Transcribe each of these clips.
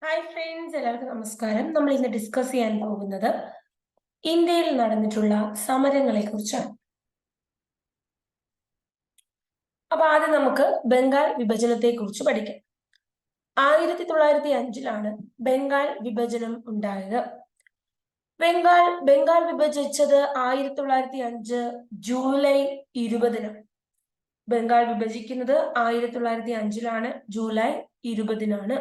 Hi friends, എല്ലാവർക്കും നമസ്കാരം. നമ്മൾ ഇന്ന് ഡിസ്കസ് ചെയ്യാൻ പോകുന്നത് ഇന്ത്യയിൽ നടന്നിട്ടുള്ള സമരങ്ങളെ കുറിച്ചാണ്. അപ്പൊ ആദ്യം നമുക്ക് ബംഗാൾ വിഭജനത്തെ കുറിച്ച് പഠിക്കാം. 1905 ബംഗാൾ വിഭജനം ഉണ്ടായത്. ബംഗാൾ വിഭജിച്ചത് 1905 ജൂലൈ 20 ബംഗാൾ വിഭജിക്കുന്നത് 1905 ജൂലൈ 20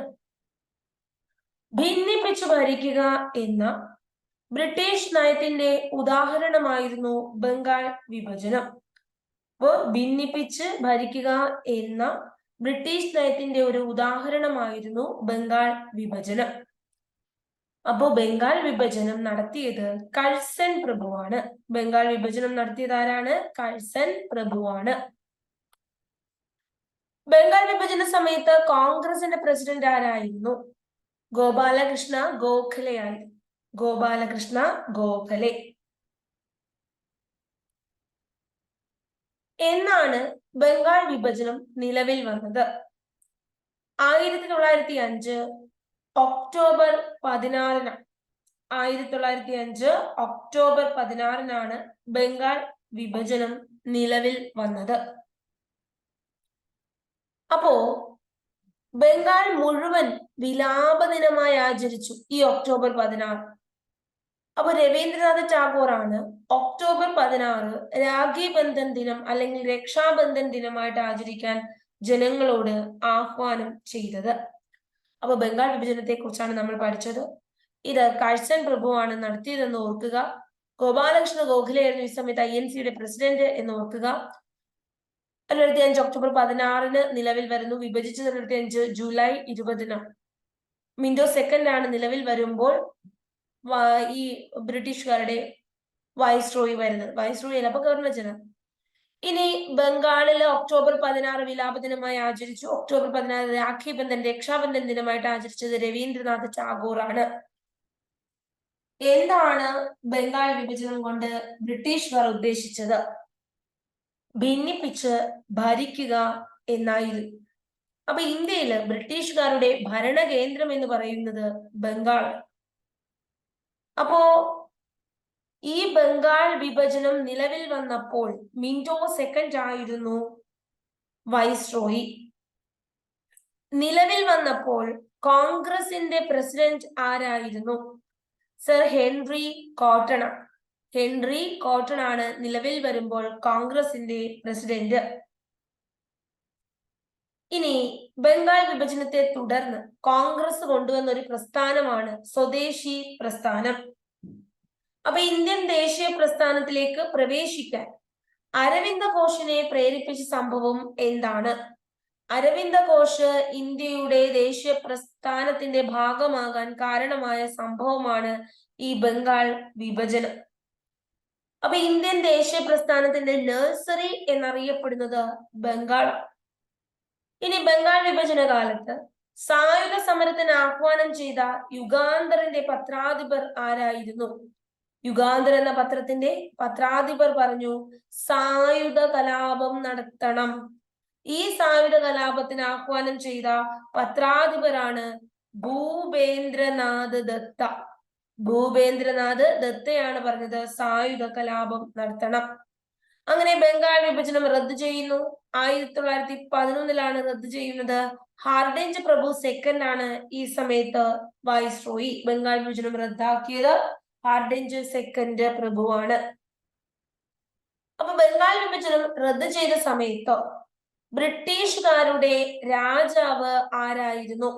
ഭിന്നിപ്പിച്ചു ഭരിക്കുക എന്ന ബ്രിട്ടീഷ് നയത്തിന്റെ ഉദാഹരണമായിരുന്നു ബംഗാൾ വിഭജനം. അപ്പോൾ ഭിന്നിപ്പിച്ച് ഭരിക്കുക എന്ന ബ്രിട്ടീഷ് നയത്തിന്റെ ഒരു ഉദാഹരണമായിരുന്നു ബംഗാൾ വിഭജനം. അപ്പോ ബംഗാൾ വിഭജനം നടത്തിയത് കഴ്സൺ പ്രഭുവാണ്. ബംഗാൾ വിഭജനം നടത്തിയത് ആരാണ്? കഴ്സൺ പ്രഭുവാണ്. ബംഗാൾ വിഭജന സമയത്ത് കോൺഗ്രസിന്റെ പ്രസിഡന്റ് ആരായിരുന്നു? ഗോപാലകൃഷ്ണ ഗോഖലെ ആയിരുന്നു. ഗോപാലകൃഷ്ണ ഗോഖലെ. എന്നാണ് ബംഗാൾ വിഭജനം നിലവിൽ വന്നത്? 1905 ഒക്ടോബർ 16 1905 ഒക്ടോബർ 16 ബംഗാൾ വിഭജനം നിലവിൽ വന്നത്. അപ്പോ ബംഗാൾ മുഴുവൻ വിലാപ ദിനമായി ആചരിച്ചു ഈ ഒക്ടോബർ 16. അപ്പൊ രവീന്ദ്രനാഥ് ടാഗോർ ആണ് ഒക്ടോബർ 16 രാഖി ബന്ധൻ ദിനം അല്ലെങ്കിൽ രക്ഷാബന്ധൻ ദിനമായിട്ട് ആചരിക്കാൻ ജനങ്ങളോട് ആഹ്വാനം ചെയ്തത്. അപ്പൊ ബംഗാൾ വിഭജനത്തെ കുറിച്ചാണ് നമ്മൾ പഠിച്ചത്. ഇത് കഴ്സൺ പ്രഭുവാണ് നടത്തിയതെന്ന് ഓർക്കുക. ഗോപാലകൃഷ്ണ ഗോഖലെ ആയിരുന്നു ഈ സമയത്ത് INCയുടെ പ്രസിഡന്റ് എന്ന് ഓർക്കുക. 1905 ഒക്ടോബർ 16 നിലവിൽ വരുന്നു. വിഭജിച്ചത് 1905 ജൂലൈ 20 മിന്റോ സെക്കൻഡ് ആണ് നിലവിൽ വരുമ്പോൾ ഈ ബ്രിട്ടീഷുകാരുടെ വൈസ്രോയി വരുന്നത്. വൈസ്രോയി അല്ല, അപ്പൊ ഗവർണർ ജനറൽ. ഇനി ബംഗാളില് ഒക്ടോബർ 16 വിലാപ ദിനമായി ആചരിച്ചു. ഒക്ടോബർ 16 രാഖി ബന്ധൻ രക്ഷാബന്ധൻ ദിനമായിട്ട് ആചരിച്ചത് രവീന്ദ്രനാഥ് ടാഗോർ ആണ്. എന്താണ് ബംഗാൾ വിഭജനം കൊണ്ട് ബ്രിട്ടീഷുകാർ ഉദ്ദേശിച്ചത്? ഭിന്നിപ്പിച്ച് ഭരിക്കുക എന്നായിരുന്നു. അപ്പൊ ഇന്ത്യയില് ബ്രിട്ടീഷുകാരുടെ ഭരണകേന്ദ്രം എന്ന് പറയുന്നത് ബംഗാൾ. അപ്പോ ഈ ബംഗാൾ വിഭജനം നിലവിൽ വന്നപ്പോൾ മിന്റോ സെക്കൻഡ് ആയിരുന്നു വൈസ്രോയി. നിലവിൽ വന്നപ്പോൾ കോൺഗ്രസിന്റെ പ്രസിഡന്റ് ആരായിരുന്നു? Sir Henry cotton. Henry cotton ആണ് നിലവിൽ വരുമ്പോൾ കോൺഗ്രസിന്റെ പ്രസിഡന്റ്. ഇനി ബംഗാൾ വിഭജനത്തെ തുടർന്ന് കോൺഗ്രസ് കൊണ്ടുവന്ന ഒരു പ്രസ്ഥാനമാണ് സ്വദേശി പ്രസ്ഥാനം. അപ്പൊ ഇന്ത്യൻ ദേശീയ പ്രസ്ഥാനത്തിലേക്ക് പ്രവേശിക്കാൻ അരവിന്ദ ഘോഷിനെ പ്രേരിപ്പിച്ച സംഭവം എന്താണ്? അരവിന്ദ ഘോഷ് ഇന്ത്യയുടെ ദേശീയ പ്രസ്ഥാനത്തിന്റെ ഭാഗമാകാൻ കാരണമായ സംഭവമാണ് ഈ ബംഗാൾ വിഭജനം. അപ്പൊ ഇന്ത്യൻ ദേശീയ പ്രസ്ഥാനത്തിന്റെ നഴ്സറി എന്നറിയപ്പെടുന്നത് ബംഗാൾ. ഇനി ബംഗാൾ വിഭജന കാലത്ത് സായുധ സമരത്തിന് ആഹ്വാനം ചെയ്ത യുഗാന്തറിന്റെ പത്രാധിപർ ആരായിരുന്നു? യുഗാന്തർ എന്ന പത്രത്തിന്റെ പത്രാധിപർ പറഞ്ഞു സായുധ കലാപം നടത്തണം. ഈ സായുധ കലാപത്തിന് ആഹ്വാനം ചെയ്ത പത്രാധിപരാണ് ഭൂപേന്ദ്രനാഥ് ദത്ത. ഭൂപേന്ദ്രനാഥ് ദത്തയാണ് പറഞ്ഞത് സായുധ കലാപം നടത്തണം. അങ്ങനെ ബംഗാൾ വിഭജനം റദ്ദു ചെയ്യുന്നു. 1911 റദ്ദു ചെയ്യുന്നത്. ഹാർഡിഞ്ച് പ്രഭു സെക്കൻഡ് ആണ് ഈ സമയത്ത് വൈസ്രോയി. ബംഗാൾ വിഭജനം റദ്ദാക്കിയത് ഹാർഡിഞ്ച് സെക്കൻഡ് പ്രഭുവാണ്. അപ്പൊ ബംഗാൾ വിഭജനം റദ്ദു ചെയ്ത സമയത്ത് ബ്രിട്ടീഷുകാരുടെ രാജാവ് ആരായിരുന്നു?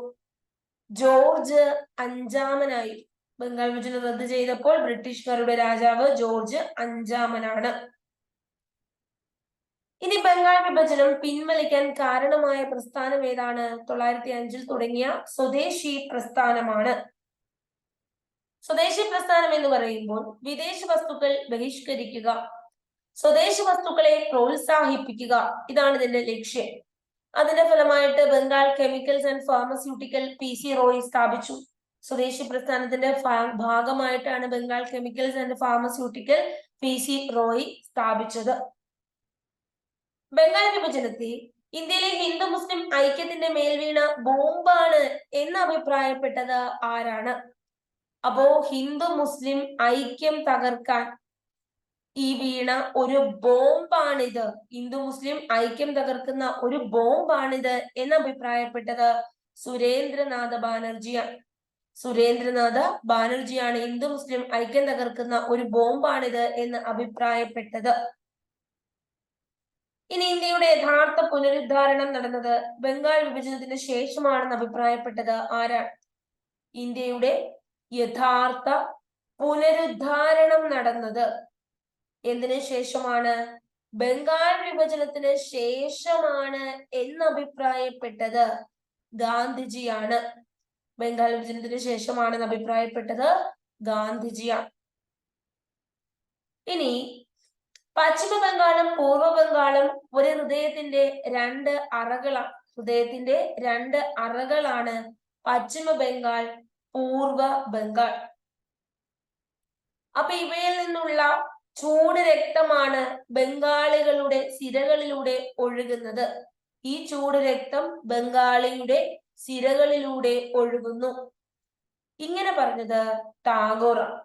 ജോർജ് അഞ്ചാമനായി. ബംഗാൾ വിഭജനം റദ്ദു ചെയ്തപ്പോൾ ബ്രിട്ടീഷുകാരുടെ രാജാവ് ജോർജ് അഞ്ചാമനാണ്. ഇനി ബംഗാൾ വിഭജനം പിൻവലിക്കാൻ കാരണമായ പ്രസ്ഥാനം ഏതാണ്? 1905 തുടങ്ങിയ സ്വദേശി പ്രസ്ഥാനമാണ്. സ്വദേശി പ്രസ്ഥാനം എന്ന് പറയുമ്പോൾ വിദേശ വസ്തുക്കൾ ബഹിഷ്കരിക്കുക, സ്വദേശി വസ്തുക്കളെ പ്രോത്സാഹിപ്പിക്കുക, ഇതാണ് ഇതിന്റെ ലക്ഷ്യം. അതിന്റെ ഫലമായിട്ട് Bengal chemicals and pharmaceutical PC Roy സ്ഥാപിച്ചു. സ്വദേശി പ്രസ്ഥാനത്തിന്റെ ഭാഗമായിട്ടാണ് Bengal chemicals and pharmaceutical PC Roy സ്ഥാപിച്ചത്. ബംഗാൾ വിഭജനത്തെ ഇന്ത്യയിലെ ഹിന്ദു മുസ്ലിം ഐക്യത്തിന്റെ മേൽ വീണ ബോംബാണ് എന്ന് അഭിപ്രായപ്പെട്ടത് ആരാണ്? അപ്പോ ഹിന്ദു മുസ്ലിം ഐക്യം തകർക്കാൻ ഈ വീണ ഒരു ബോംബാണിത്, ഹിന്ദു മുസ്ലിം ഐക്യം തകർക്കുന്ന ഒരു ബോംബാണിത് എന്ന് അഭിപ്രായപ്പെട്ടത് സുരേന്ദ്രനാഥ ബാനർജിയാണ്. സുരേന്ദ്രനാഥ ബാനർജിയാണ് ഹിന്ദു മുസ്ലിം ഐക്യം തകർക്കുന്ന ഒരു ബോംബാണിത് എന്ന് അഭിപ്രായപ്പെട്ടത്. ഇനി ഇന്ത്യയുടെ യഥാർത്ഥ പുനരുദ്ധാരണം നടന്നത് ബംഗാൾ വിഭജനത്തിന് ശേഷമാണെന്ന് അഭിപ്രായപ്പെട്ടത് ആരാണ്? ഇന്ത്യയുടെ യഥാർത്ഥ പുനരുദ്ധാരണം നടന്നത് എന്തിനു ശേഷമാണ്? ബംഗാൾ വിഭജനത്തിന് ശേഷമാണ് എന്ന് അഭിപ്രായപ്പെട്ടത് ഗാന്ധിജിയാണ്. ബംഗാൾ വിഭജനത്തിന് ശേഷമാണെന്ന് അഭിപ്രായപ്പെട്ടത് ഗാന്ധിജിയാണ്. ഇനി പശ്ചിമ ബംഗാളും പൂർവ്വ ബംഗാളും ഒരു ഹൃദയത്തിന്റെ രണ്ട് അറകളാണ്. ഹൃദയത്തിന്റെ രണ്ട് അറകളാണ് പശ്ചിമ ബംഗാൾ, പൂർവ്വ ബംഗാൾ. അപ്പൊ ഇവയിൽ നിന്നുള്ള ചൂട് രക്തമാണ് ബംഗാളികളുടെ സിരകളിലൂടെ ഒഴുകുന്നത്. ഈ ചൂട് രക്തം ബംഗാളിയുടെ സിരകളിലൂടെ ഒഴുകുന്നു. ഇങ്ങനെ പറഞ്ഞത് ടാഗോറാണ്.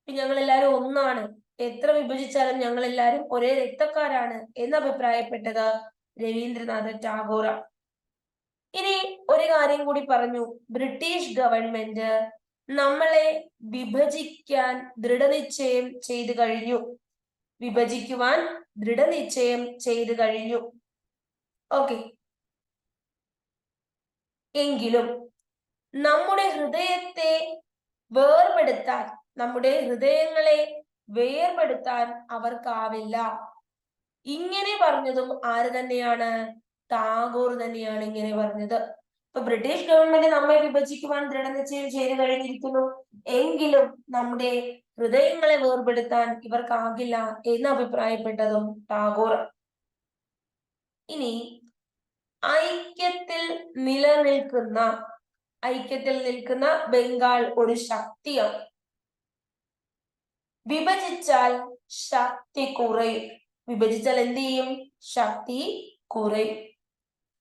ഞങ്ങൾ എല്ലാവരും ഒന്നാണ്, എത്ര വിഭജിച്ചാലും ഞങ്ങൾ എല്ലാവരും ഒരേ രക്തക്കാരാണ് എന്ന് അഭിപ്രായപ്പെട്ടത് രവീന്ദ്രനാഥ ടാഗോറാണ്. ഇനി ഒരു കാര്യം കൂടി പറഞ്ഞു, ബ്രിട്ടീഷ് ഗവൺമെന്റ് നമ്മളെ വിഭജിക്കാൻ ദൃഢനിശ്ചയം ചെയ്തു കഴിഞ്ഞു. വിഭജിക്കുവാൻ ദൃഢനിശ്ചയം ചെയ്തു കഴിഞ്ഞു. ഓക്കെ, എങ്കിലും നമ്മുടെ ഹൃദയത്തെ വേർപെടുത്താൻ, നമ്മുടെ ഹൃദയങ്ങളെ വേർപെടുത്താൻ അവർക്കാവില്ല. ഇങ്ങനെ പറഞ്ഞതും ആര് തന്നെയാണ്? ടാഗോർ തന്നെയാണ് ഇങ്ങനെ പറഞ്ഞത്. ഇപ്പൊ ബ്രിട്ടീഷ് ഗവൺമെന്റ് നമ്മെ വിഭജിക്കുവാൻ ദൃഢനിശ്ചയം ചെയ്തു കഴിഞ്ഞിരിക്കുന്നു, എങ്കിലും നമ്മുടെ ഹൃദയങ്ങളെ വേർപെടുത്താൻ ഇവർക്കാകില്ല എന്ന് അഭിപ്രായപ്പെട്ടതും ടാഗോർ. ഇനി ഐക്യത്തിൽ നിൽക്കുന്ന ബംഗാൾ ഒരു ശക്തിയാണ്. വിഭജിച്ചാൽ ശക്തി കുറയും. വിഭജിച്ചാൽ എന്ത് ചെയ്യും? ശക്തി കുറയും.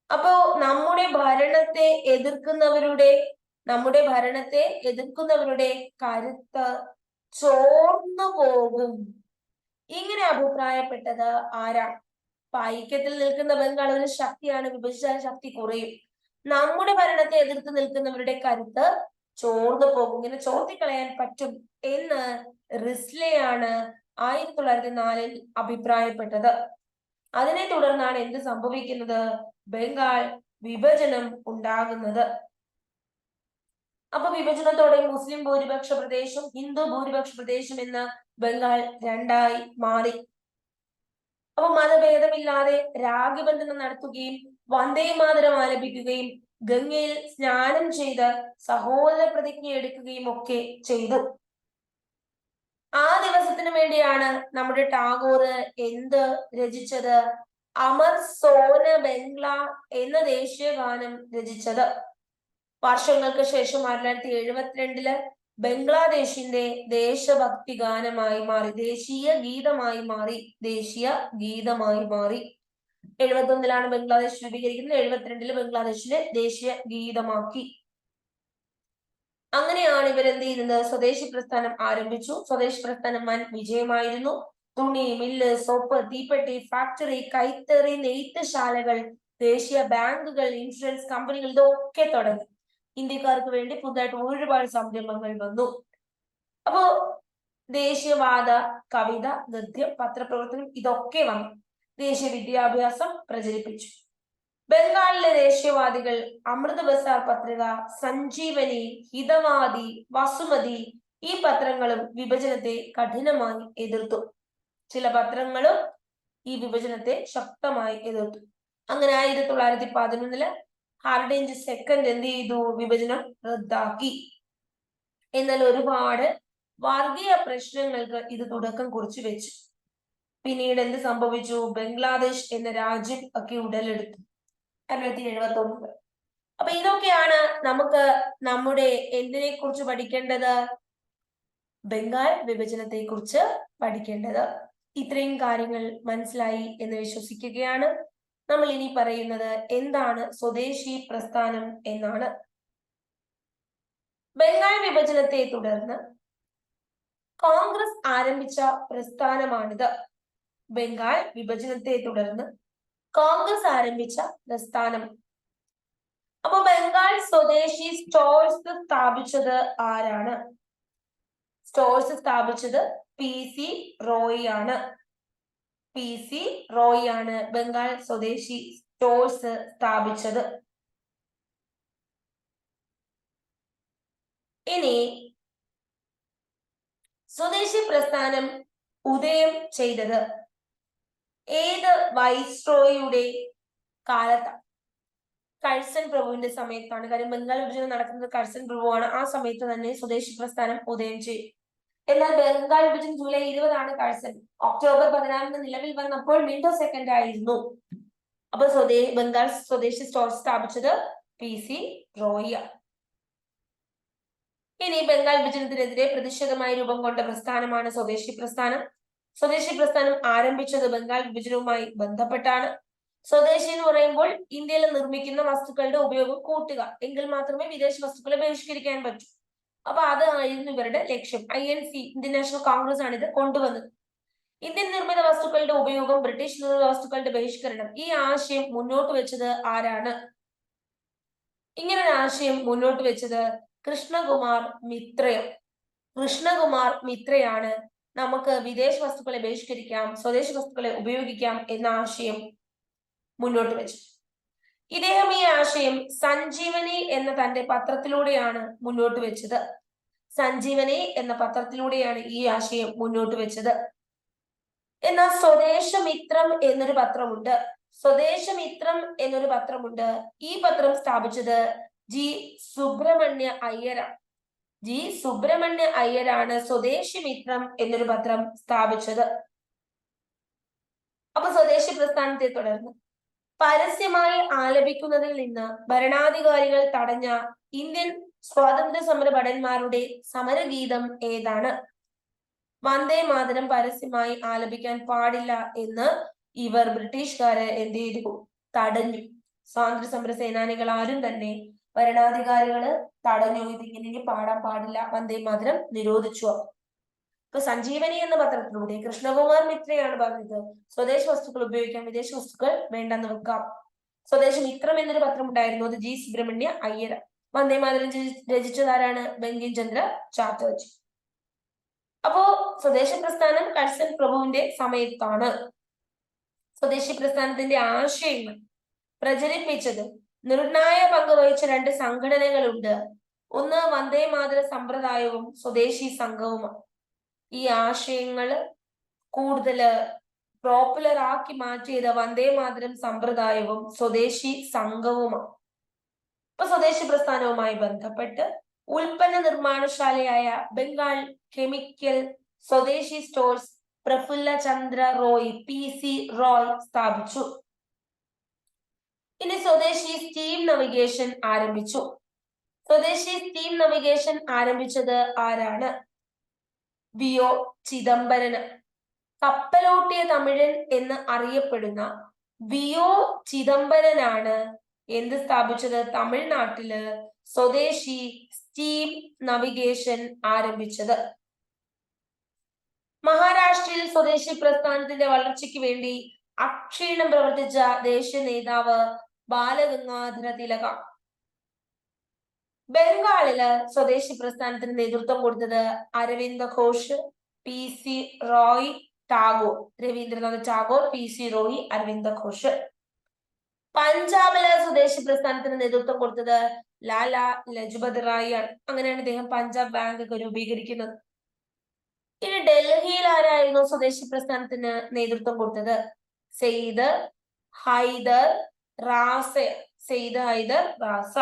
അപ്പോ നമ്മുടെ ഭരണത്തെ എതിർക്കുന്നവരുടെ കരുത്ത് ചോർന്നു പോകും. ഇങ്ങനെ അഭിപ്രായപ്പെട്ടത് ആരാണ്? ഐക്യത്തിൽ നിൽക്കുന്ന ബംഗാൾ ഒരു ശക്തിയാണ്, വിഭജിച്ചാൽ ശക്തി കുറയും. നമ്മുടെ ഭരണത്തെ എതിർത്ത് നിൽക്കുന്നവരുടെ കരുത്ത് ചോർന്നു പോകും, ഇങ്ങനെ ചോർത്തിക്കളയാൻ പറ്റും എന്ന് റിസ്ലെയാണ് 1904 അഭിപ്രായപ്പെട്ടത്. അതിനെ തുടർന്നാണ് എന്ത് സംഭവിക്കുന്നത്? ബംഗാൾ വിഭജനം ഉണ്ടാകുന്നത്. അപ്പൊ വിഭജനത്തോടെ മുസ്ലിം ഭൂരിപക്ഷ പ്രദേശം, ഹിന്ദു ഭൂരിപക്ഷ പ്രദേശം എന്ന് ബംഗാൾ രണ്ടായി മാറി. അപ്പൊ മതഭേദമില്ലാതെ രാഗബന്ധനം നടത്തുകയും വന്ദേമാതരം ആലപിക്കുകയും ഗംഗയിൽ സ്നാനം ചെയ്ത് സഹോദര പ്രതിജ്ഞ എടുക്കുകയും ഒക്കെ ചെയ്തു. ആ ദിവസത്തിന് വേണ്ടിയാണ് നമ്മുടെ ടാഗോർ എന്ത് രചിച്ചത്? അമർ സോന ബംഗ്ല എന്ന ദേശീയ ഗാനം രചിച്ചത്. വർഷങ്ങൾക്ക് ശേഷം 1972 ബംഗ്ലാദേശിന്റെ ദേശഭക്തി ഗാനമായി മാറി, ദേശീയ ഗീതമായി മാറി. 71 ബംഗ്ലാദേശ് രൂപീകരിക്കുന്നത്, 72 ബംഗ്ലാദേശിലെ ദേശീയ ഗീതമാക്കി. അങ്ങനെയാണ് ഇവരെന്ത് ചെയ്യുന്നത്? സ്വദേശി പ്രസ്ഥാനം ആരംഭിച്ചു. സ്വദേശി പ്രസ്ഥാനം വൻ വിജയമായിരുന്നു. തുണി മില്ല്, സോപ്പ്, തീപ്പെട്ടി ഫാക്ടറി, കൈത്തറി, നെയ്ത്തുശാലകൾ, ദേശീയ ബാങ്കുകൾ, ഇൻഷുറൻസ് കമ്പനികൾ ഇതൊക്കെ തുടങ്ങി. ഇന്ത്യക്കാർക്ക് വേണ്ടി പുതുതായിട്ട് ഒരുപാട് സംരംഭങ്ങൾ വന്നു. അപ്പോ ദേശീയവാദ കവിത, ഗദ്യം, പത്രപ്രവർത്തനം ഇതൊക്കെ വന്നു. ദേശീയ വിദ്യാഭ്യാസം പ്രചരിപ്പിച്ചു. ബംഗാളിലെ ദേശീയവാദികൾ അമൃത ബസാർ പത്രിക, സഞ്ജീവനി, ഹിതവാദി, വസുമതി ഈ പത്രങ്ങളും വിഭജനത്തെ കഠിനമായി എതിർത്തു. ചില പത്രങ്ങളും ഈ വിഭജനത്തെ ശക്തമായി എതിർത്തു. അങ്ങനെ 1911 ഹാർഡിഞ്ച് സെക്കൻഡ് എന്ത് ചെയ്തു? വിഭജനം റദ്ദാക്കി. എന്നാൽ ഒരുപാട് വർഗീയ പ്രശ്നങ്ങൾക്ക് ഇത് തുടക്കം കുറിച്ചു വെച്ചു. പിന്നീട് എന്ത് സംഭവിച്ചു? ബംഗ്ലാദേശ് എന്ന രാജ്യം ഒക്കെ ഉടലെടുത്തു 1979. അപ്പൊ ഇതൊക്കെയാണ് നമുക്ക് നമ്മുടെ എന്തിനെ കുറിച്ച് പഠിക്കേണ്ടത്? ബംഗാൾ വിഭജനത്തെ കുറിച്ച് പഠിക്കേണ്ടത്. ഇത്രയും കാര്യങ്ങൾ മനസ്സിലായി എന്ന് വിശ്വസിക്കുകയാണ്. നമ്മൾ ഇനി പറയുന്നത് എന്താണ് സ്വദേശി പ്രസ്ഥാനം എന്നാണ്. ബംഗാൾ വിഭജനത്തെ തുടർന്ന് കോൺഗ്രസ് ആരംഭിച്ച പ്രസ്ഥാനമാണിത്. ബംഗാൾ വിഭജനത്തെ തുടർന്ന് കോൺഗ്രസ് ആരംഭിച്ച പ്രസ്ഥാനം. അപ്പൊ ബംഗാൾ സ്വദേശി സ്റ്റോഴ്സ് സ്ഥാപിച്ചത് ആരാണ്? സ്റ്റോഴ്സ് സ്ഥാപിച്ചത് PC റോയ് ആണ്. PC റോയ് ആണ് ബംഗാൾ സ്വദേശി സ്റ്റോഴ്സ് സ്ഥാപിച്ചത്. ഇനി സ്വദേശി പ്രസ്ഥാനം ഉദയം ചെയ്തത് ഏത് വൈസ്രോയുടെ കാലത്താണ്? കഴ്സൺ പ്രഭുവിന്റെ സമയത്താണ്. കാര്യം ബംഗാൾ വിഭജനം നടക്കുന്നത് കഴ്സൺ പ്രഭുവാണ്. ആ സമയത്ത് തന്നെ സ്വദേശി പ്രസ്ഥാനം ഉദയം ചെയ്യും. എന്നാൽ ബംഗാൾ വിഭജനം ജൂലൈ 20 കഴ്സൺ. ഒക്ടോബർ 16 നിലവിൽ വന്നപ്പോൾ വിൻഡോ സെക്കൻഡ് ആയിരുന്നു. അപ്പൊ ബംഗാൾ സ്വദേശി സ്റ്റോർ സ്ഥാപിച്ചത് PC റോയ്. ഇനി ബംഗാൾ വിഭജനത്തിനെതിരെ പ്രതിഷേധമായി രൂപം കൊണ്ട പ്രസ്ഥാനമാണ് സ്വദേശി പ്രസ്ഥാനം. സ്വദേശി പ്രസ്ഥാനം ആരംഭിച്ചത് ബംഗാൾ വിഭജനവുമായി ബന്ധപ്പെട്ടാണ്. സ്വദേശി എന്ന് പറയുമ്പോൾ ഇന്ത്യയിൽ നിർമ്മിക്കുന്ന വസ്തുക്കളുടെ ഉപയോഗം കൂട്ടുക, എങ്കിൽ മാത്രമേ വിദേശ വസ്തുക്കളെ ബഹിഷ്കരിക്കാൻ പറ്റൂ. അപ്പൊ അതായിരുന്നു ഇവരുടെ ലക്ഷ്യം. INC, ഇന്ത്യൻ നാഷണൽ കോൺഗ്രസ് ആണ് ഇത് കൊണ്ടുവന്നത്. ഇന്ത്യൻ നിർമ്മിത വസ്തുക്കളുടെ ഉപയോഗം, ബ്രിട്ടീഷ് നിർമ്മിത വസ്തുക്കളുടെ ബഹിഷ്കരണം, ഈ ആശയം മുന്നോട്ട് വെച്ചത് ആരാണ്? ഇങ്ങനെ ഒരു ആശയം മുന്നോട്ട് വെച്ചത് കൃഷ്ണകുമാർ മിത്രയോ. കൃഷ്ണകുമാർ മിത്രയാണ് നമുക്ക് വിദേശ വസ്തുക്കളെ ബഹിഷ്കരിക്കാം, സ്വദേശി വസ്തുക്കളെ ഉപയോഗിക്കാം എന്ന ആശയം മുന്നോട്ട് വെച്ചു. ഇദ്ദേഹം ഈ ആശയം സഞ്ജീവനി എന്ന തന്റെ പത്രത്തിലൂടെയാണ് മുന്നോട്ട് വെച്ചത്. സഞ്ജീവനി എന്ന പത്രത്തിലൂടെയാണ് ഈ ആശയം മുന്നോട്ട് വെച്ചത്. എന്നാൽ സ്വദേശമിത്രം എന്നൊരു പത്രമുണ്ട്. സ്വദേശമിത്രം എന്നൊരു പത്രമുണ്ട്. ഈ പത്രം സ്ഥാപിച്ചത് G. സുബ്രഹ്മണ്യ അയ്യരാണ്. G. സുബ്രഹ്മണ്യ അയ്യരാണ് സ്വദേശിമിത്രം എന്നൊരു പത്രം സ്ഥാപിച്ചത്. അപ്പൊ സ്വദേശി പ്രസ്ഥാനത്തെ തുടർന്ന് പരസ്യമായി ആലപിക്കുന്നതിൽ നിന്ന് ഭരണാധികാരികൾ തടഞ്ഞ ഇന്ത്യൻ സ്വാതന്ത്ര്യ സമര ഭടന്മാരുടെ സമരഗീതം ഏതാണ്? വന്ദേ മാതരം പരസ്യമായി ആലപിക്കാൻ പാടില്ല എന്ന് ഇവർ ബ്രിട്ടീഷുകാരെ എന്ത് ചെയ്തു? തടഞ്ഞു. സ്വാതന്ത്ര്യ സമര സേനാനികൾ ആരും തന്നെ ഭരണാധികാരികള് തടഞ്ഞു. ഇതിങ്ങനെ പാടാൻ പാടില്ല, വന്ദേ മാതരം നിരോധിച്ചു. ഇപ്പൊ സഞ്ജീവനി എന്ന പത്രത്തിലൂടെ കൃഷ്ണകുമാർ മിത്രയാണ് പറഞ്ഞത് സ്വദേശ വസ്തുക്കൾ ഉപയോഗിക്കാം, വിദേശ വസ്തുക്കൾ വേണ്ടെന്ന് വെക്കാം. സ്വദേശമിത്രം എന്നൊരു പത്രം ഉണ്ടായിരുന്നു. അത് G. സുബ്രഹ്മണ്യ അയ്യർ. വന്ദേ മാതരം രചിച്ചതാരാണ്? ബങ്കിം ചന്ദ്ര ചാറ്റർജി. അപ്പോ സ്വദേശി പ്രസ്ഥാനം കഴ്സൺ പ്രഭുവിന്റെ സമയത്താണ്. സ്വദേശി പ്രസ്ഥാനത്തിന്റെ ആശയങ്ങൾ പ്രചരിപ്പിച്ചത് നിർണായ പങ്ക് വഹിച്ച രണ്ട് സംഘടനകളുണ്ട്. ഒന്ന് വന്ദേ മാതര സമ്പ്രദായവും സ്വദേശി സംഘവുമാണ്. ഈ ആശയങ്ങൾ കൂടുതൽ പോപ്പുലർ ആക്കി മാറ്റിയത് വന്ദേ മാതരം സമ്പ്രദായവും സ്വദേശി സംഘവുമാണ്. ഇപ്പൊ സ്വദേശി പ്രസ്ഥാനവുമായി ബന്ധപ്പെട്ട് ഉൽപ്പന്ന നിർമ്മാണശാലയായ ബംഗാൾ കെമിക്കൽ സ്വദേശി സ്റ്റോഴ്സ് പ്രഫുല്ല ചന്ദ്ര റോയ് PC റോയ് സ്ഥാപിച്ചു. ഇനി സ്വദേശി സ്റ്റീം നവിഗേഷൻ ആരംഭിച്ചു. സ്വദേശി സ്റ്റീം നവിഗേഷൻ ആരംഭിച്ചത് ആരാണ്? VO ചിദംബരന്. കപ്പലോട്ടിയ തമിഴൻ എന്ന് അറിയപ്പെടുന്ന VO ചിദംബരനാണ് എന്ത് സ്ഥാപിച്ചത്? തമിഴ്നാട്ടില് സ്വദേശി സ്റ്റീം നവിഗേഷൻ ആരംഭിച്ചത്. മഹാരാഷ്ട്രയിൽ സ്വദേശി പ്രസ്ഥാനത്തിന്റെ വളർച്ചയ്ക്ക് വേണ്ടി അക്ഷീണം പ്രവർത്തിച്ച ദേശീയ നേതാവ് ബാലഗംഗാധര തിലക. ബംഗാളില് സ്വദേശി പ്രസ്ഥാനത്തിന് നേതൃത്വം കൊടുത്തത് അരവിന്ദ ഘോഷ്, PC റോയ്, ടാഗോർ. രവീന്ദ്രനാഥ് ടാഗോർ, PC റോയ്, അരവിന്ദ ഘോഷ്. പഞ്ചാബില് സ്വദേശി പ്രസ്ഥാനത്തിന് നേതൃത്വം കൊടുത്തത് ലാല ലജ്പത് റായ് ആണ്. അങ്ങനെയാണ് ഇദ്ദേഹം പഞ്ചാബ് ബാങ്ക് ഒക്കെ രൂപീകരിക്കുന്നത്. ഇനി ഡൽഹിയിൽ ആരായിരുന്നു സ്വദേശി പ്രസ്ഥാനത്തിന് നേതൃത്വം കൊടുത്തത്? സെയ്ദ് ഹൈദർ റാസ. സെയ്ദ് ഹൈദർ റാസ.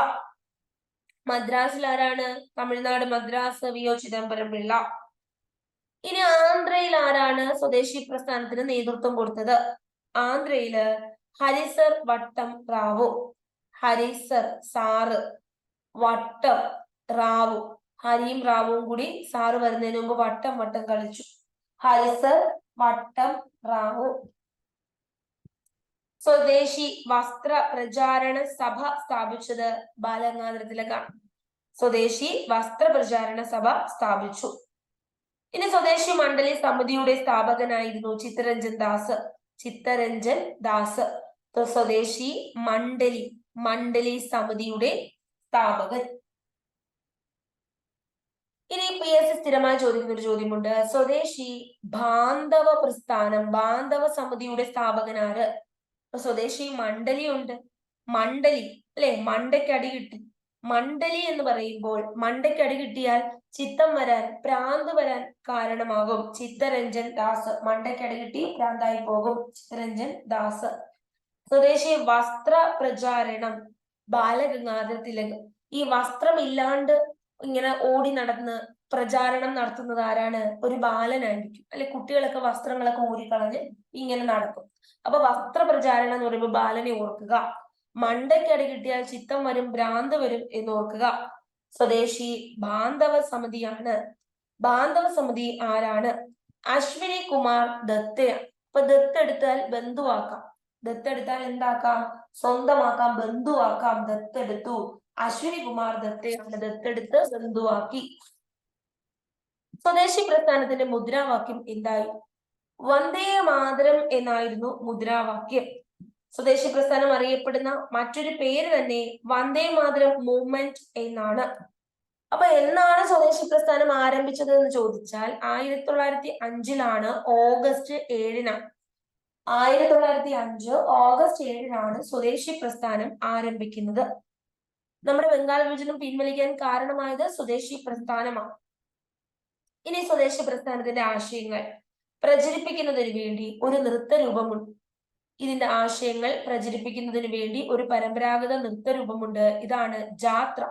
മദ്രാസിൽ ആരാണ്? തമിഴ്നാട് മദ്രാസ് VO ചിദംബരം പിള്ള. ഇനി ആന്ധ്രയിൽ ആരാണ് സ്വദേശി പ്രസ്ഥാനത്തിന് നേതൃത്വം കൊടുത്തത്? ആന്ധ്രയില് ഹരിസർ വട്ടം റാവു. ഹരിസർ സാറ്, വട്ടം റാവു. ഹരിയും റാവുവും കൂടി സാറ് വരുന്നതിന് മുമ്പ് വട്ടം വട്ടം കളിച്ചു. ഹരിസർ വട്ടം റാവു. സ്വദേശി വസ്ത്ര പ്രചാരണ സഭ സ്ഥാപിച്ചത് ബാലഗംഗാധര തിലകാണ്. സ്വദേശി വസ്ത്ര പ്രചാരണ സഭ സ്ഥാപിച്ചു. ഇനി സ്വദേശി മണ്ഡലി സമിതിയുടെ സ്ഥാപകനായിരുന്നു ചിത്തരഞ്ജൻ ദാസ്. ചിത്തരഞ്ജൻ ദാസ് സ്വദേശി മണ്ഡലി സമിതിയുടെ സ്ഥാപകൻ. ഇനി PSC സ്ഥിരമായി ചോദിക്കുന്ന ഒരു ചോദ്യമുണ്ട്. സ്വദേശി ബാന്ധവ പ്രസ്ഥാനം, ബാന്ധവ സമിതിയുടെ സ്ഥാപകൻ ആര്? സ്വദേശി മണ്ഡലി ഉണ്ട്. മണ്ഡലി അല്ലെ, മണ്ടയ്ക്ക് അടി കിട്ടി. മണ്ഡലി എന്ന് പറയുമ്പോൾ മണ്ടയ്ക്ക് അടി കിട്ടിയാൽ ചിത്തം വരാൻ, ഭ്രാന്ത് വരാൻ കാരണമാകും. ചിത്തരഞ്ജൻ ദാസ്. മണ്ടയ്ക്ക് അടി കിട്ടി ഭ്രാന്തായി പോകും. ചിത്തരഞ്ജൻ ദാസ്. സ്വദേശി വസ്ത്ര പ്രചാരണം ബാലഗംഗാധര തിലക്. ഈ വസ്ത്രം ഇല്ലാണ്ട് ഇങ്ങനെ ഓടി നടന്ന് പ്രചാരണം നടത്തുന്നത് ആരാണ്? ഒരു ബാലനായിരിക്കും അല്ലെ. കുട്ടികളൊക്കെ വസ്ത്രങ്ങളൊക്കെ ഊരിക്കളഞ്ഞ് ഇങ്ങനെ നടക്കും. അപ്പൊ വസ്ത്ര പ്രചാരണം എന്ന് പറയുമ്പോൾ ബാലനെ ഓർക്കുക. മണ്ടയ്ക്കടി കിട്ടിയാൽ ചിത്തം വരും, ഭ്രാന്ത് വരും എന്ന് ഓർക്കുക. സ്വദേശി ബാന്ധവ സമിതിയാണ്. ബാന്ധവ സമിതി ആരാണ്? അശ്വിനി കുമാർ ദത്തയാണ്. അപ്പൊ ദത്തെടുത്താൽ ബന്ധുവാക്കാം. ദത്തെടുത്താൽ എന്താക്കാം? സ്വന്തമാക്കാം, ബന്ധുവാക്കാം. ദത്തെടുത്തു. അശ്വിനി കുമാർ ദത്തയാണ് ദത്തെടുത്ത് ബന്ധുവാക്കി. സ്വദേശി പ്രസ്ഥാനത്തിന്റെ മുദ്രാവാക്യം എന്തായി? വന്ദേ മാതരം എന്നായിരുന്നു മുദ്രാവാക്യം. സ്വദേശി പ്രസ്ഥാനം അറിയപ്പെടുന്ന മറ്റൊരു പേര് തന്നെ വന്ദേ മാതരം മൂവ്മെന്റ് എന്നാണ്. അപ്പൊ എന്നാണ് സ്വദേശി പ്രസ്ഥാനം ആരംഭിച്ചത് എന്ന് ചോദിച്ചാൽ 1905 ഓഗസ്റ്റ് 7. 1905 ഓഗസ്റ്റ് 7 സ്വദേശി പ്രസ്ഥാനം ആരംഭിക്കുന്നത്. നമ്മുടെ ബംഗാൾ വിഭജനം പിൻവലിക്കാൻ കാരണമായത് സ്വദേശി പ്രസ്ഥാനമാണ്. ഇനി സ്വദേശി പ്രസ്ഥാനത്തിന്റെ ആശയങ്ങൾ പ്രചരിപ്പിക്കുന്നതിന് വേണ്ടി ഒരു നൃത്തരൂപമുണ്ട്. ഇതിന്റെ ആശയങ്ങൾ പ്രചരിപ്പിക്കുന്നതിന് വേണ്ടി ഒരു പരമ്പരാഗത നൃത്തരൂപമുണ്ട്. ഇതാണ് ജാത്ര.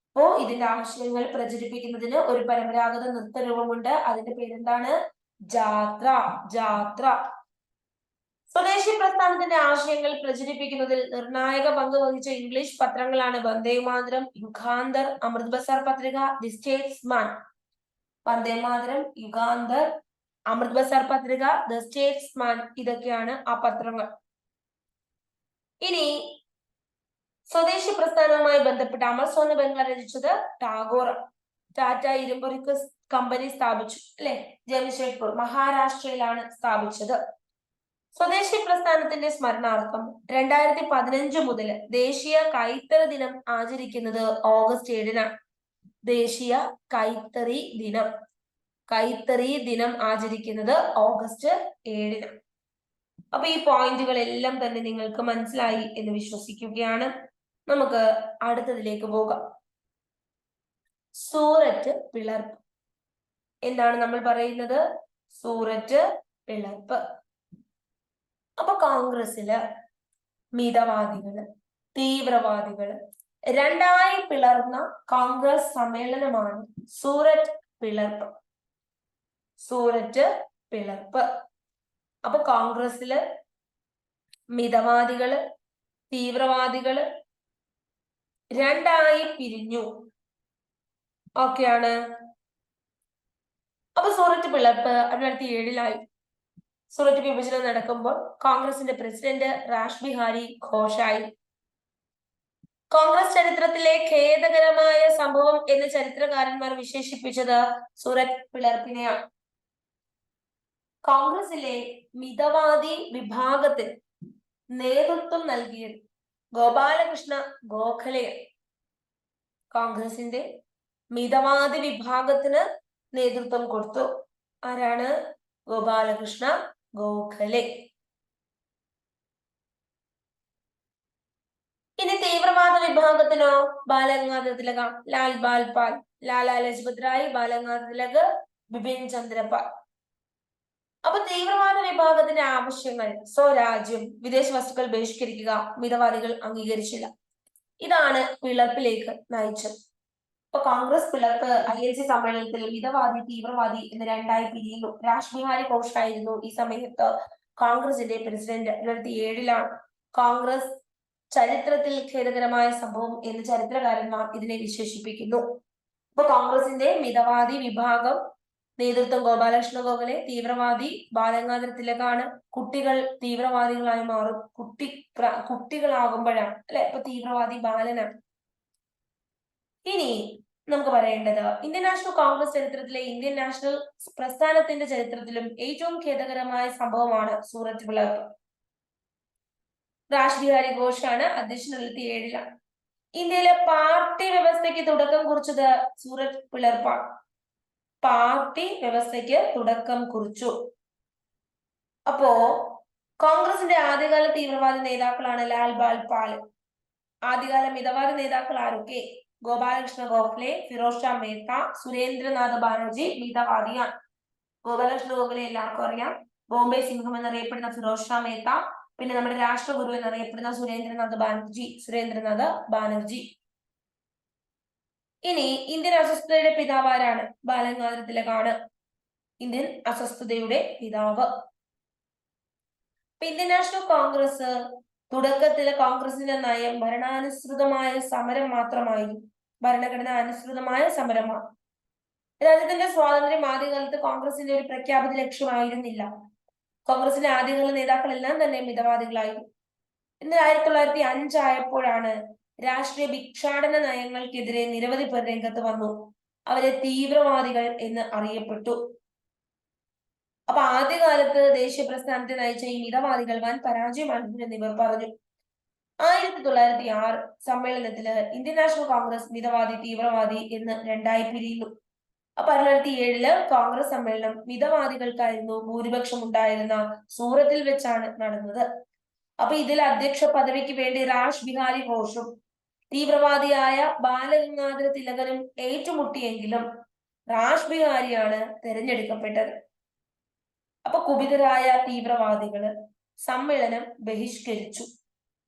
അപ്പോ ഇതിന്റെ ആശയങ്ങൾ പ്രചരിപ്പിക്കുന്നതിന് ഒരു പരമ്പരാഗത നൃത്തരൂപമുണ്ട്. അതിന്റെ പേരെന്താണ്? ജാത്ര. ജാത്ര. സ്വദേശി പ്രസ്ഥാനത്തിന്റെ ആശയങ്ങൾ പ്രചരിപ്പിക്കുന്നതിൽ നിർണായക പങ്ക് വഹിച്ച ഇംഗ്ലീഷ് പത്രങ്ങളാണ് വന്ദേ മാതരം, യുഗാന്തർ, അമൃത് ബസാർ പത്രിക, ദി സ്റ്റേറ്റ്സ്മാൻ. വന്ദേ മാതരം, യുഗാന്തർ, അമൃത് ബസാർ പത്രിക, ദ സ്റ്റേറ്റ്സ്മാൻ, ഇതൊക്കെയാണ് ആ പത്രങ്ങൾ. ഇനി സ്വദേശി പ്രസ്ഥാനവുമായി ബന്ധപ്പെട്ട് അമർസോന്ന് ബംഗ്ല രചിച്ചത് ടാഗോർ. ടാറ്റ ഇരുമ്പുരുക്ക് കമ്പനി സ്ഥാപിച്ചു അല്ലെ, ജംഷഡ്പൂർ മഹാരാഷ്ട്രയിലാണ് സ്ഥാപിച്ചത്. സ്വദേശി പ്രസ്ഥാനത്തിന്റെ സ്മരണാർത്ഥം 2015 മുതൽ ദേശീയ കൈത്തറി ദിനം ആചരിക്കുന്നത് ഓഗസ്റ്റ് 7. ദേശീയ കൈത്തറി ദിനം. കൈത്തറി ദിനം ആചരിക്കുന്നത് ഓഗസ്റ്റ് 7. അപ്പൊ ഈ പോയിന്റുകളെല്ലാം തന്നെ നിങ്ങൾക്ക് മനസ്സിലായി എന്ന് വിശ്വസിക്കുകയാണ്. നമുക്ക് അടുത്തതിലേക്ക് പോകാം. സൂററ്റ് പിളർപ്പ്. എന്താണ് നമ്മൾ പറയുന്നത്? സൂററ്റ് പിളർപ്പ്. അപ്പൊ കോൺഗ്രസില് മിതവാദികള്, തീവ്രവാദികള് രണ്ടായി പിളർന്ന കോൺഗ്രസ് സമ്മേളനമാണ് സൂററ്റ് പിളർപ്പ്. സൂററ്റ് പിളർപ്പ്. അപ്പൊ കോൺഗ്രസില് മിതവാദികള്, തീവ്രവാദികള് രണ്ടായി പിരിഞ്ഞു. ഓക്കെയാണ്. അപ്പൊ സൂററ്റ് പിളർപ്പ് 2007 സൂററ്റ് വിഭജനം നടക്കുമ്പോൾ കോൺഗ്രസിന്റെ പ്രസിഡന്റ് രാഷ് ബിഹാരി ഘോഷായി. കോൺഗ്രസ് ചരിത്രത്തിലെ ഖേദകരമായ സംഭവം എന്ന് ചരിത്രകാരന്മാർ വിശേഷിപ്പിച്ചത് സൂററ്റ് പിളർപ്പിനെയാണ്. കോൺഗ്രസിലെ മിതവാദി വിഭാഗത്തിന് നേതൃത്വം നൽകിയത് ഗോപാലകൃഷ്ണ ഗോഖലെ. കോൺഗ്രസിന്റെ മിതവാദി വിഭാഗത്തിന് നേതൃത്വം കൊടുത്തു ആരാണ്? ഗോപാലകൃഷ്ണ ഗോഖലെ. ഇനി തീവ്രവാദ വിഭാഗത്തിനോ? ബാലഗംഗാധര തിലക, ലാൽ ബാൽ പാൽ, ലാലാ ലജ്പത് റായ്, ബാലഗംഗാധര തിലക്, ബിപിൻ ചന്ദ്രപാൽ. അപ്പൊ തീവ്രവാദ വിഭാഗത്തിന്റെ ആവശ്യങ്ങൾ സ്വരാജ്യം, വിദേശ വസ്തുക്കൾ ബഹിഷ്കരിക്കുക, മിതവാദികൾ അംഗീകരിച്ചില്ല. ഇതാണ് പിളർപ്പിലേക്ക് നയിച്ചത്. ഇപ്പൊ കോൺഗ്രസ് പിളർപ്പ് INC സമ്മേളനത്തിൽ മിതവാദി, തീവ്രവാദി എന്ന് രണ്ടായി പിരിയുന്നു. രാഷ് ബിഹാരി ഘോഷ് ആയിരുന്നു ഈ സമയത്ത് കോൺഗ്രസിന്റെ പ്രസിഡന്റ്. 2007 കോൺഗ്രസ് ചരിത്രത്തിൽ ഖേദകരമായ സംഭവം എന്ന് ചരിത്രകാരന്മാർ ഇതിനെ വിശേഷിപ്പിക്കുന്നു. ഇപ്പൊ കോൺഗ്രസിന്റെ മിതവാദി വിഭാഗം നേതൃത്വം ഗോപാലകൃഷ്ണ ഗോഖലെ, തീവ്രവാദി ബാലഗംഗാധര തിലകാണ്. കുട്ടികൾ തീവ്രവാദികളായി മാറും. കുട്ടികളാകുമ്പോഴാണ് അല്ലെ ഇപ്പൊ തീവ്രവാദി ബാലനാണ്. ഇനി നമുക്ക് പറയേണ്ടത് ഇന്ത്യൻ നാഷണൽ കോൺഗ്രസ് ചരിത്രത്തിലെ ഇന്ത്യൻ നാഷണൽ പ്രസ്ഥാനത്തിന്റെ ചരിത്രത്തിലും ഏറ്റവും ഖേദകരമായ സംഭവമാണ് സൂററ്റ് പിളർപ്പ്. രാജ് ബിഹാരി ഘോഷാണ് അധ്യക്ഷൻ 1977 ഇന്ത്യയിലെ പാർട്ടി വ്യവസ്ഥയ്ക്ക് തുടക്കം കുറിച്ചത് സൂററ്റ് പിളർപ്പാണ്. പാർട്ടി വ്യവസ്ഥയ്ക്ക് തുടക്കം കുറിച്ചു. അപ്പോ കോൺഗ്രസിന്റെ ആദ്യകാല തീവ്രവാദി നേതാക്കളാണ് ലാൽ ബാൽ പാൽ. ആദ്യകാല മിതവാദി നേതാക്കൾ ആരൊക്കെ? ഗോപാലകൃഷ്ണ ഗോഖലെ, ഫിറോസ് ഷാ മേത്ത, സുരേന്ദ്രനാഥ് ബാനർജി മിതവാദിയാണ്. ഗോപാലകൃഷ്ണ ഗോഖലെ എല്ലാവർക്കും അറിയാം. ബോംബെ സിംഹം എന്നറിയപ്പെടുന്ന ഫിറോസ് ഷാ മേത്ത, പിന്നെ നമ്മുടെ രാഷ്ട്രഗുരു എന്നറിയപ്പെടുന്ന സുരേന്ദ്രനാഥ് ബാനർജി. ഇനി ഇന്ത്യൻ അസ്വസ്ഥതയുടെ പിതാവ് ആരാണ്? ബാലഗംഗാധര തിലകാണ് ഇന്ത്യൻ അസ്വസ്ഥതയുടെ പിതാവ്. ഇന്ത്യൻ നാഷണൽ കോൺഗ്രസ് തുടക്കത്തിലെ കോൺഗ്രസിന്റെ നയം ഭരണാനുസൃതമായ സമരം മാത്രമായിരുന്നു. ഭരണഘടന അനുസൃതമായ സമരമാണ്. രാജ്യത്തിന്റെ സ്വാതന്ത്ര്യം ആദ്യകാലത്ത് കോൺഗ്രസിന്റെ ഒരു പ്രഖ്യാപിത ലക്ഷ്യമായിരുന്നില്ല. കോൺഗ്രസിന്റെ ആദ്യകാല നേതാക്കളെല്ലാം തന്നെ മിതവാദികളായിരുന്നു. എന്നാൽ 1905 ആയപ്പോഴാണ് രാഷ്ട്രീയ ഭിക്ഷാടന നയങ്ങൾക്കെതിരെ നിരവധി പേർ രംഗത്ത് വന്നു. അവരെ തീവ്രവാദികൾ എന്ന് അറിയപ്പെട്ടു. അപ്പൊ ആദ്യകാലത്ത് ദേശീയ പ്രസ്ഥാനത്തെ നയിച്ച ഈ മിതവാദികൾ വൻ പരാജയമായിരുന്നു എന്നിവർ പറഞ്ഞു. 1906 സമ്മേളനത്തില് ഇന്ത്യൻ നാഷണൽ കോൺഗ്രസ് മിതവാദി തീവ്രവാദി എന്ന് രണ്ടായി പിരിയുന്നു. അപ്പൊ 1907 കോൺഗ്രസ് സമ്മേളനം മിതവാദികൾക്കായിരുന്നു ഭൂരിപക്ഷം ഉണ്ടായിരുന്ന സൂറത്തിൽ വെച്ചാണ് നടന്നത്. അപ്പൊ ഇതിൽ അധ്യക്ഷ പദവിക്ക് വേണ്ടി രാജ് ബിഹാരി ഘോഷും തീവ്രവാദിയായ ബാലഗംഗാധര തിലകനും ഏറ്റുമുട്ടിയെങ്കിലും രാജ് ബിഹാരിയാണ് തെരഞ്ഞെടുക്കപ്പെട്ടത്. അപ്പൊ കുപിതരായ തീവ്രവാദികള് സമ്മേളനം ബഹിഷ്കരിച്ചു.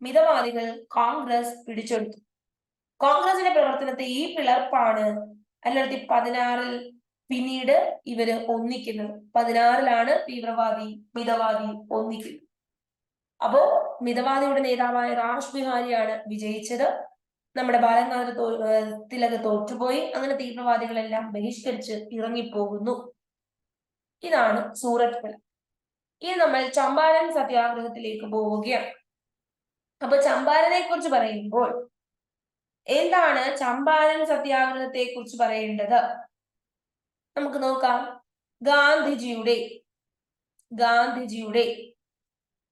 മിതവാദികൾ കോൺഗ്രസ് പിടിച്ചെടുത്തു. കോൺഗ്രസിന്റെ പ്രവർത്തനത്തെ ഈ പിളർപ്പാണ് 1916 പിന്നീട് ഇവര് ഒന്നിക്കുന്നത്. 16 തീവ്രവാദി മിതവാദി ഒന്നിക്കുന്നത്. അപ്പോ മിതവാദിയുടെ നേതാവായ രാജ് ബിഹാരിയാണ് വിജയിച്ചത്. നമ്മുടെ ബാലഗംഗാധര തിലക് തോറ്റുപോയി. അങ്ങനെ തീവ്രവാദികളെല്ലാം ബഹിഷ്കരിച്ച് ഇറങ്ങിപ്പോകുന്നു. ഇതാണ് സൂററ്റ് പിളർപ്പ്. ഇനി നമ്മൾ ചമ്പാരൻ സത്യാഗ്രഹത്തിലേക്ക് പോവുകയാണ്. അപ്പൊ ചമ്പാരനെ കുറിച്ച് പറയുമ്പോൾ എന്താണ് ചമ്പാരൻ സത്യാഗ്രഹത്തെ കുറിച്ച് പറയേണ്ടത്? നമുക്ക് നോക്കാം. ഗാന്ധിജിയുടെ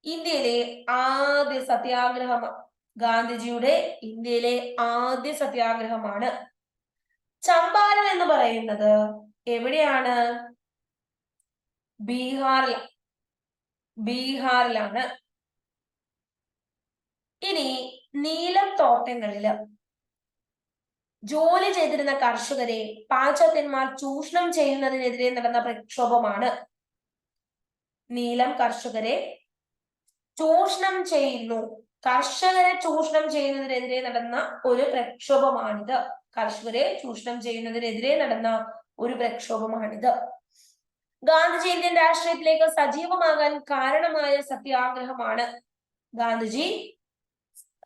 ഇന്ത്യയിലെ ആദ്യ സത്യാഗ്രഹമാണ്. ഗാന്ധിജിയുടെ ഇന്ത്യയിലെ ആദ്യ സത്യാഗ്രഹമാണ്. ചമ്പാരൻ എന്ന് പറയുന്നത് എവിടെയാണ്? ബീഹാറിലാണ്. ഇനി നീലം തോട്ടങ്ങളില് ജോലി ചെയ്തിരുന്ന കർഷകരെ പാശ്ചാത്യന്മാർ ചൂഷണം ചെയ്യുന്നതിനെതിരെ നടന്ന പ്രക്ഷോഭമാണ്. നീലം കർഷകരെ ചൂഷണം ചെയ്യുന്നു. കർഷകരെ ചൂഷണം ചെയ്യുന്നതിനെതിരെ നടന്ന ഒരു പ്രക്ഷോഭമാണിത്. ഗാന്ധിജി ഇന്ത്യൻ രാഷ്ട്രീയത്തിലേക്ക് സജീവമാകാൻ കാരണമായ സത്യാഗ്രഹമാണ്. ഗാന്ധിജി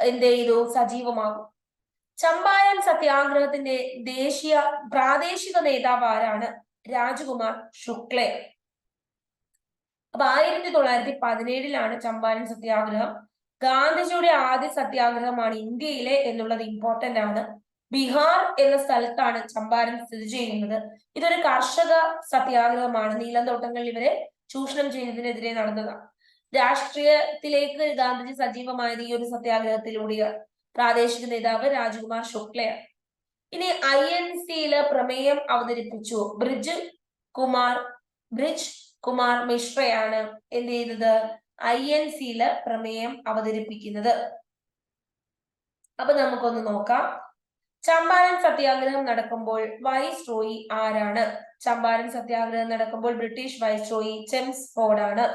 എന്ത് ചെയ്തു? സജീവമാകും. ചമ്പാരൻ സത്യാഗ്രഹത്തിന്റെ പ്രാദേശിക നേതാവ് ആരാണ്? രാജകുമാർ ശുക്ലെ. അപ്പൊ 1917 ചമ്പാരൻ സത്യാഗ്രഹം. ഗാന്ധിജിയുടെ ആദ്യ സത്യാഗ്രഹമാണ് ഇന്ത്യയിലെ എന്നുള്ളത് ഇമ്പോർട്ടന്റ് ആണ്. ബീഹാർ എന്ന സ്ഥലത്താണ് ചമ്പാരൻ സ്ഥിതി ചെയ്യുന്നത്. ഇതൊരു കർഷക സത്യാഗ്രഹമാണ്. നീലന്തോട്ടങ്ങളിൽ ഇവരെ ചൂഷണം ചെയ്യുന്നതിനെതിരെ നടന്നതാണ്. രാഷ്ട്രീയത്തിലേക്ക് ഗാന്ധിജി സജീവമായത് ഈ ഒരു സത്യാഗ്രഹത്തിലൂടെയാണ്. പ്രാദേശിക നേതാവ് രാജകുമാർ ശുക്ലയാണ്. ഇനി INCയില് പ്രമേയം അവതരിപ്പിച്ചു ബ്രിജ് കുമാർ മിശ്രയാണ് എന്ത് ചെയ്തത്? INCയില് പ്രമേയം അവതരിപ്പിക്കുന്നത്. അപ്പൊ നമുക്കൊന്ന് നോക്കാം. ചമ്പാരൻ സത്യാഗ്രഹം നടക്കുമ്പോൾ വൈസ്രോയി ആരാണ്? ചമ്പാരൻ സത്യാഗ്രഹം നടക്കുമ്പോൾ ബ്രിട്ടീഷ് വൈസ്രോയി ചെംസ്ഫോർഡ് ആണ്.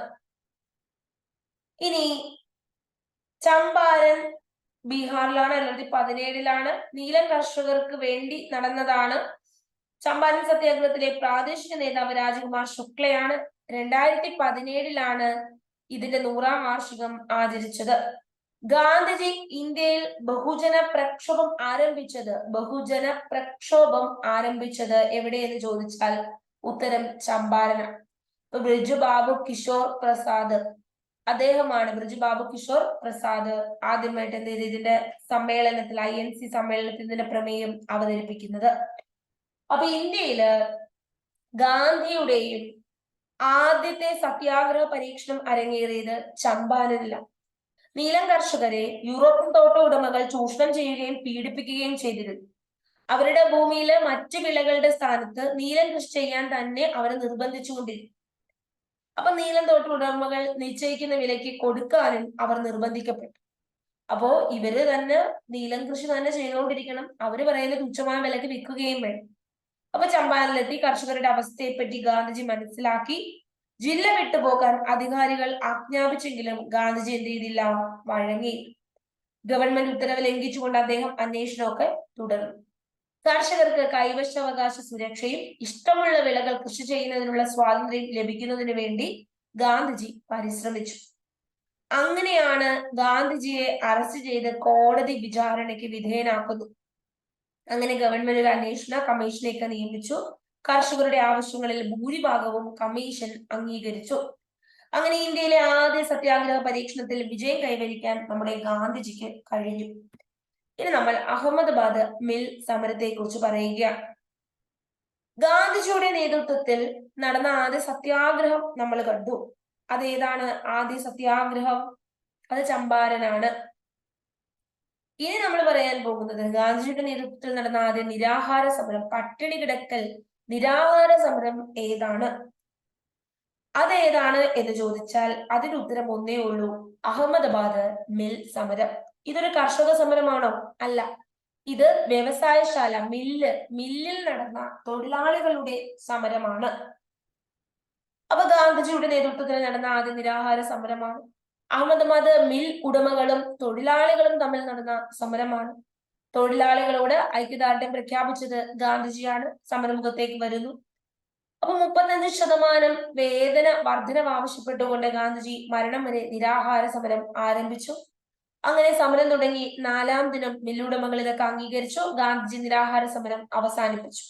ഇനി ചമ്പാരൻ ബീഹാറിലാണ്. 1917 നീലം കർഷകർക്ക് വേണ്ടി നടന്നതാണ്. ചമ്പാരൻ സത്യാഗ്രഹത്തിലെ പ്രാദേശിക നേതാവ് രാജകുമാർ ശുക്ലയാണ്. 2017 ഇതിന്റെ 100ാം വാർഷികം ആചരിച്ചത്. ഗാന്ധിജി ഇന്ത്യയിൽ ബഹുജന പ്രക്ഷോഭം ആരംഭിച്ചത് എവിടെയെന്ന് ചോദിച്ചാൽ ഉത്തരം ചമ്പാരന. ഇപ്പൊ ബ്രിജുബാബു കിഷോർ പ്രസാദ്, അദ്ദേഹമാണ് ബ്രിജുബാബു കിഷോർ പ്രസാദ് ആദ്യമായിട്ട് എന്ത് ചെയ്ത് ഇതിന്റെ സമ്മേളനത്തിൽ INC സമ്മേളനത്തിൽ ഇതിന്റെ പ്രമേയം അവതരിപ്പിക്കുന്നത്. അപ്പൊ ഇന്ത്യയില് ഗാന്ധിയുടെയും ആദ്യത്തെ സത്യാഗ്രഹ പരീക്ഷണം അരങ്ങേറിയത് ചമ്പാരനിലാണ്. നീലം കർഷകരെ യൂറോപ്യൻ തോട്ട ഉടമകൾ ചൂഷണം ചെയ്യുകയും പീഡിപ്പിക്കുകയും ചെയ്തിരുന്നു. അവരുടെ ഭൂമിയിലെ മറ്റു വിളകളുടെ സ്ഥാനത്ത് നീലം കൃഷി ചെയ്യാൻ തന്നെ അവരെ നിർബന്ധിച്ചുകൊണ്ടിരുന്നു. അപ്പൊ നീലം തോട്ട ഉടമകൾ നിശ്ചയിക്കുന്ന വിലയ്ക്ക് കൊടുക്കാനും അവർ നിർബന്ധിക്കപ്പെട്ടു. അപ്പോ ഇവര് തന്നെ നീലം കൃഷി തന്നെ ചെയ്തുകൊണ്ടിരിക്കണം, അവര് പറയുന്ന തുച്ഛമായ വിലക്ക് വിൽക്കുകയും വേണം. അപ്പൊ ചമ്പാരനിലെത്തി കർഷകരുടെ അവസ്ഥയെപ്പറ്റി ഗാന്ധിജി മനസ്സിലാക്കി. ജില്ല വിട്ടുപോകാൻ അധികാരികൾ ആജ്ഞാപിച്ചെങ്കിലും ഗാന്ധിജി എന്ത് ചെയ്തില്ല, വഴങ്ങി. ഗവൺമെന്റ് ഉത്തരവ് ലംഘിച്ചുകൊണ്ട് അദ്ദേഹം അന്വേഷണമൊക്കെ തുടർന്നു. കർഷകർക്ക് കൈവശാവകാശ സുരക്ഷയും ഇഷ്ടമുള്ള വിളകൾ കൃഷി ചെയ്യുന്നതിനുള്ള സ്വാതന്ത്ര്യം ലഭിക്കുന്നതിന് വേണ്ടി ഗാന്ധിജി പരിശ്രമിച്ചു. അങ്ങനെയാണ് ഗാന്ധിജിയെ അറസ്റ്റ് ചെയ്ത് കോടതി വിചാരണയ്ക്ക് വിധേയനാക്കുന്നു. അങ്ങനെ ഗവൺമെന്റ് ഒരു അന്വേഷണ കമ്മീഷനെയൊക്കെ നിയമിച്ചു. കർഷകരുടെ ആവശ്യങ്ങളിൽ ഭൂരിഭാഗവും കമ്മീഷൻ അംഗീകരിച്ചു. അങ്ങനെ ഇന്ത്യയിലെ ആദ്യ സത്യാഗ്രഹ പരീക്ഷണത്തിൽ വിജയം കൈവരിക്കാൻ നമ്മുടെ ഗാന്ധിജിക്ക് കഴിഞ്ഞു. ഇനി നമ്മൾ അഹമ്മദാബാദ് മിൽ സമരത്തെ കുറിച്ച് പറയുകയാണ്. ഗാന്ധിജിയുടെ നേതൃത്വത്തിൽ നടന്ന ആദ്യ സത്യാഗ്രഹം നമ്മൾ കണ്ടു. അതേതാണ് ആദ്യ സത്യാഗ്രഹം? അത് ചമ്പാരനാണ്. ഇനി നമ്മൾ പറയാൻ പോകുന്നത് ഗാന്ധിജിയുടെ നേതൃത്വത്തിൽ നടന്ന ആദ്യ നിരാഹാര സമരം, പട്ടിണി കിടക്കൽ നിരാഹാര സമരം ഏതാണ്? അതേതാണ് എന്ന് ചോദിച്ചാൽ അതിന് ഉത്തരം ഒന്നേ ഉള്ളൂ, അഹമ്മദാബാദ് മിൽ സമരം. ഇതൊരു കർഷക സമരമാണോ? അല്ല, ഇത് വ്യവസായശാല മില്ലിൽ നടന്ന തൊഴിലാളികളുടെ സമരമാണ്. അപ്പൊ ഗാന്ധിജിയുടെ നേതൃത്വത്തിൽ നടന്ന ആദ്യ നിരാഹാര സമരമാണ്. അഹമ്മദാബാദ് മിൽ ഉടമകളും തൊഴിലാളികളും തമ്മിൽ നടന്ന സമരമാണ്. തൊഴിലാളികളോട് ഐക്യദാർഢ്യം പ്രഖ്യാപിച്ചത് ഗാന്ധിജിയാണ്. സമരമുഖത്തേക്ക് വരുന്നു. അപ്പൊ 35% വേതന വർധനവ് ആവശ്യപ്പെട്ടുകൊണ്ട് ഗാന്ധിജി മരണം വരെ നിരാഹാര സമരം ആരംഭിച്ചു. അങ്ങനെ സമരം തുടങ്ങി 4-ാം ദിനം മില്ലുടമകൾ ഇതൊക്കെ അംഗീകരിച്ചു. ഗാന്ധിജി നിരാഹാര സമരം അവസാനിപ്പിച്ചു.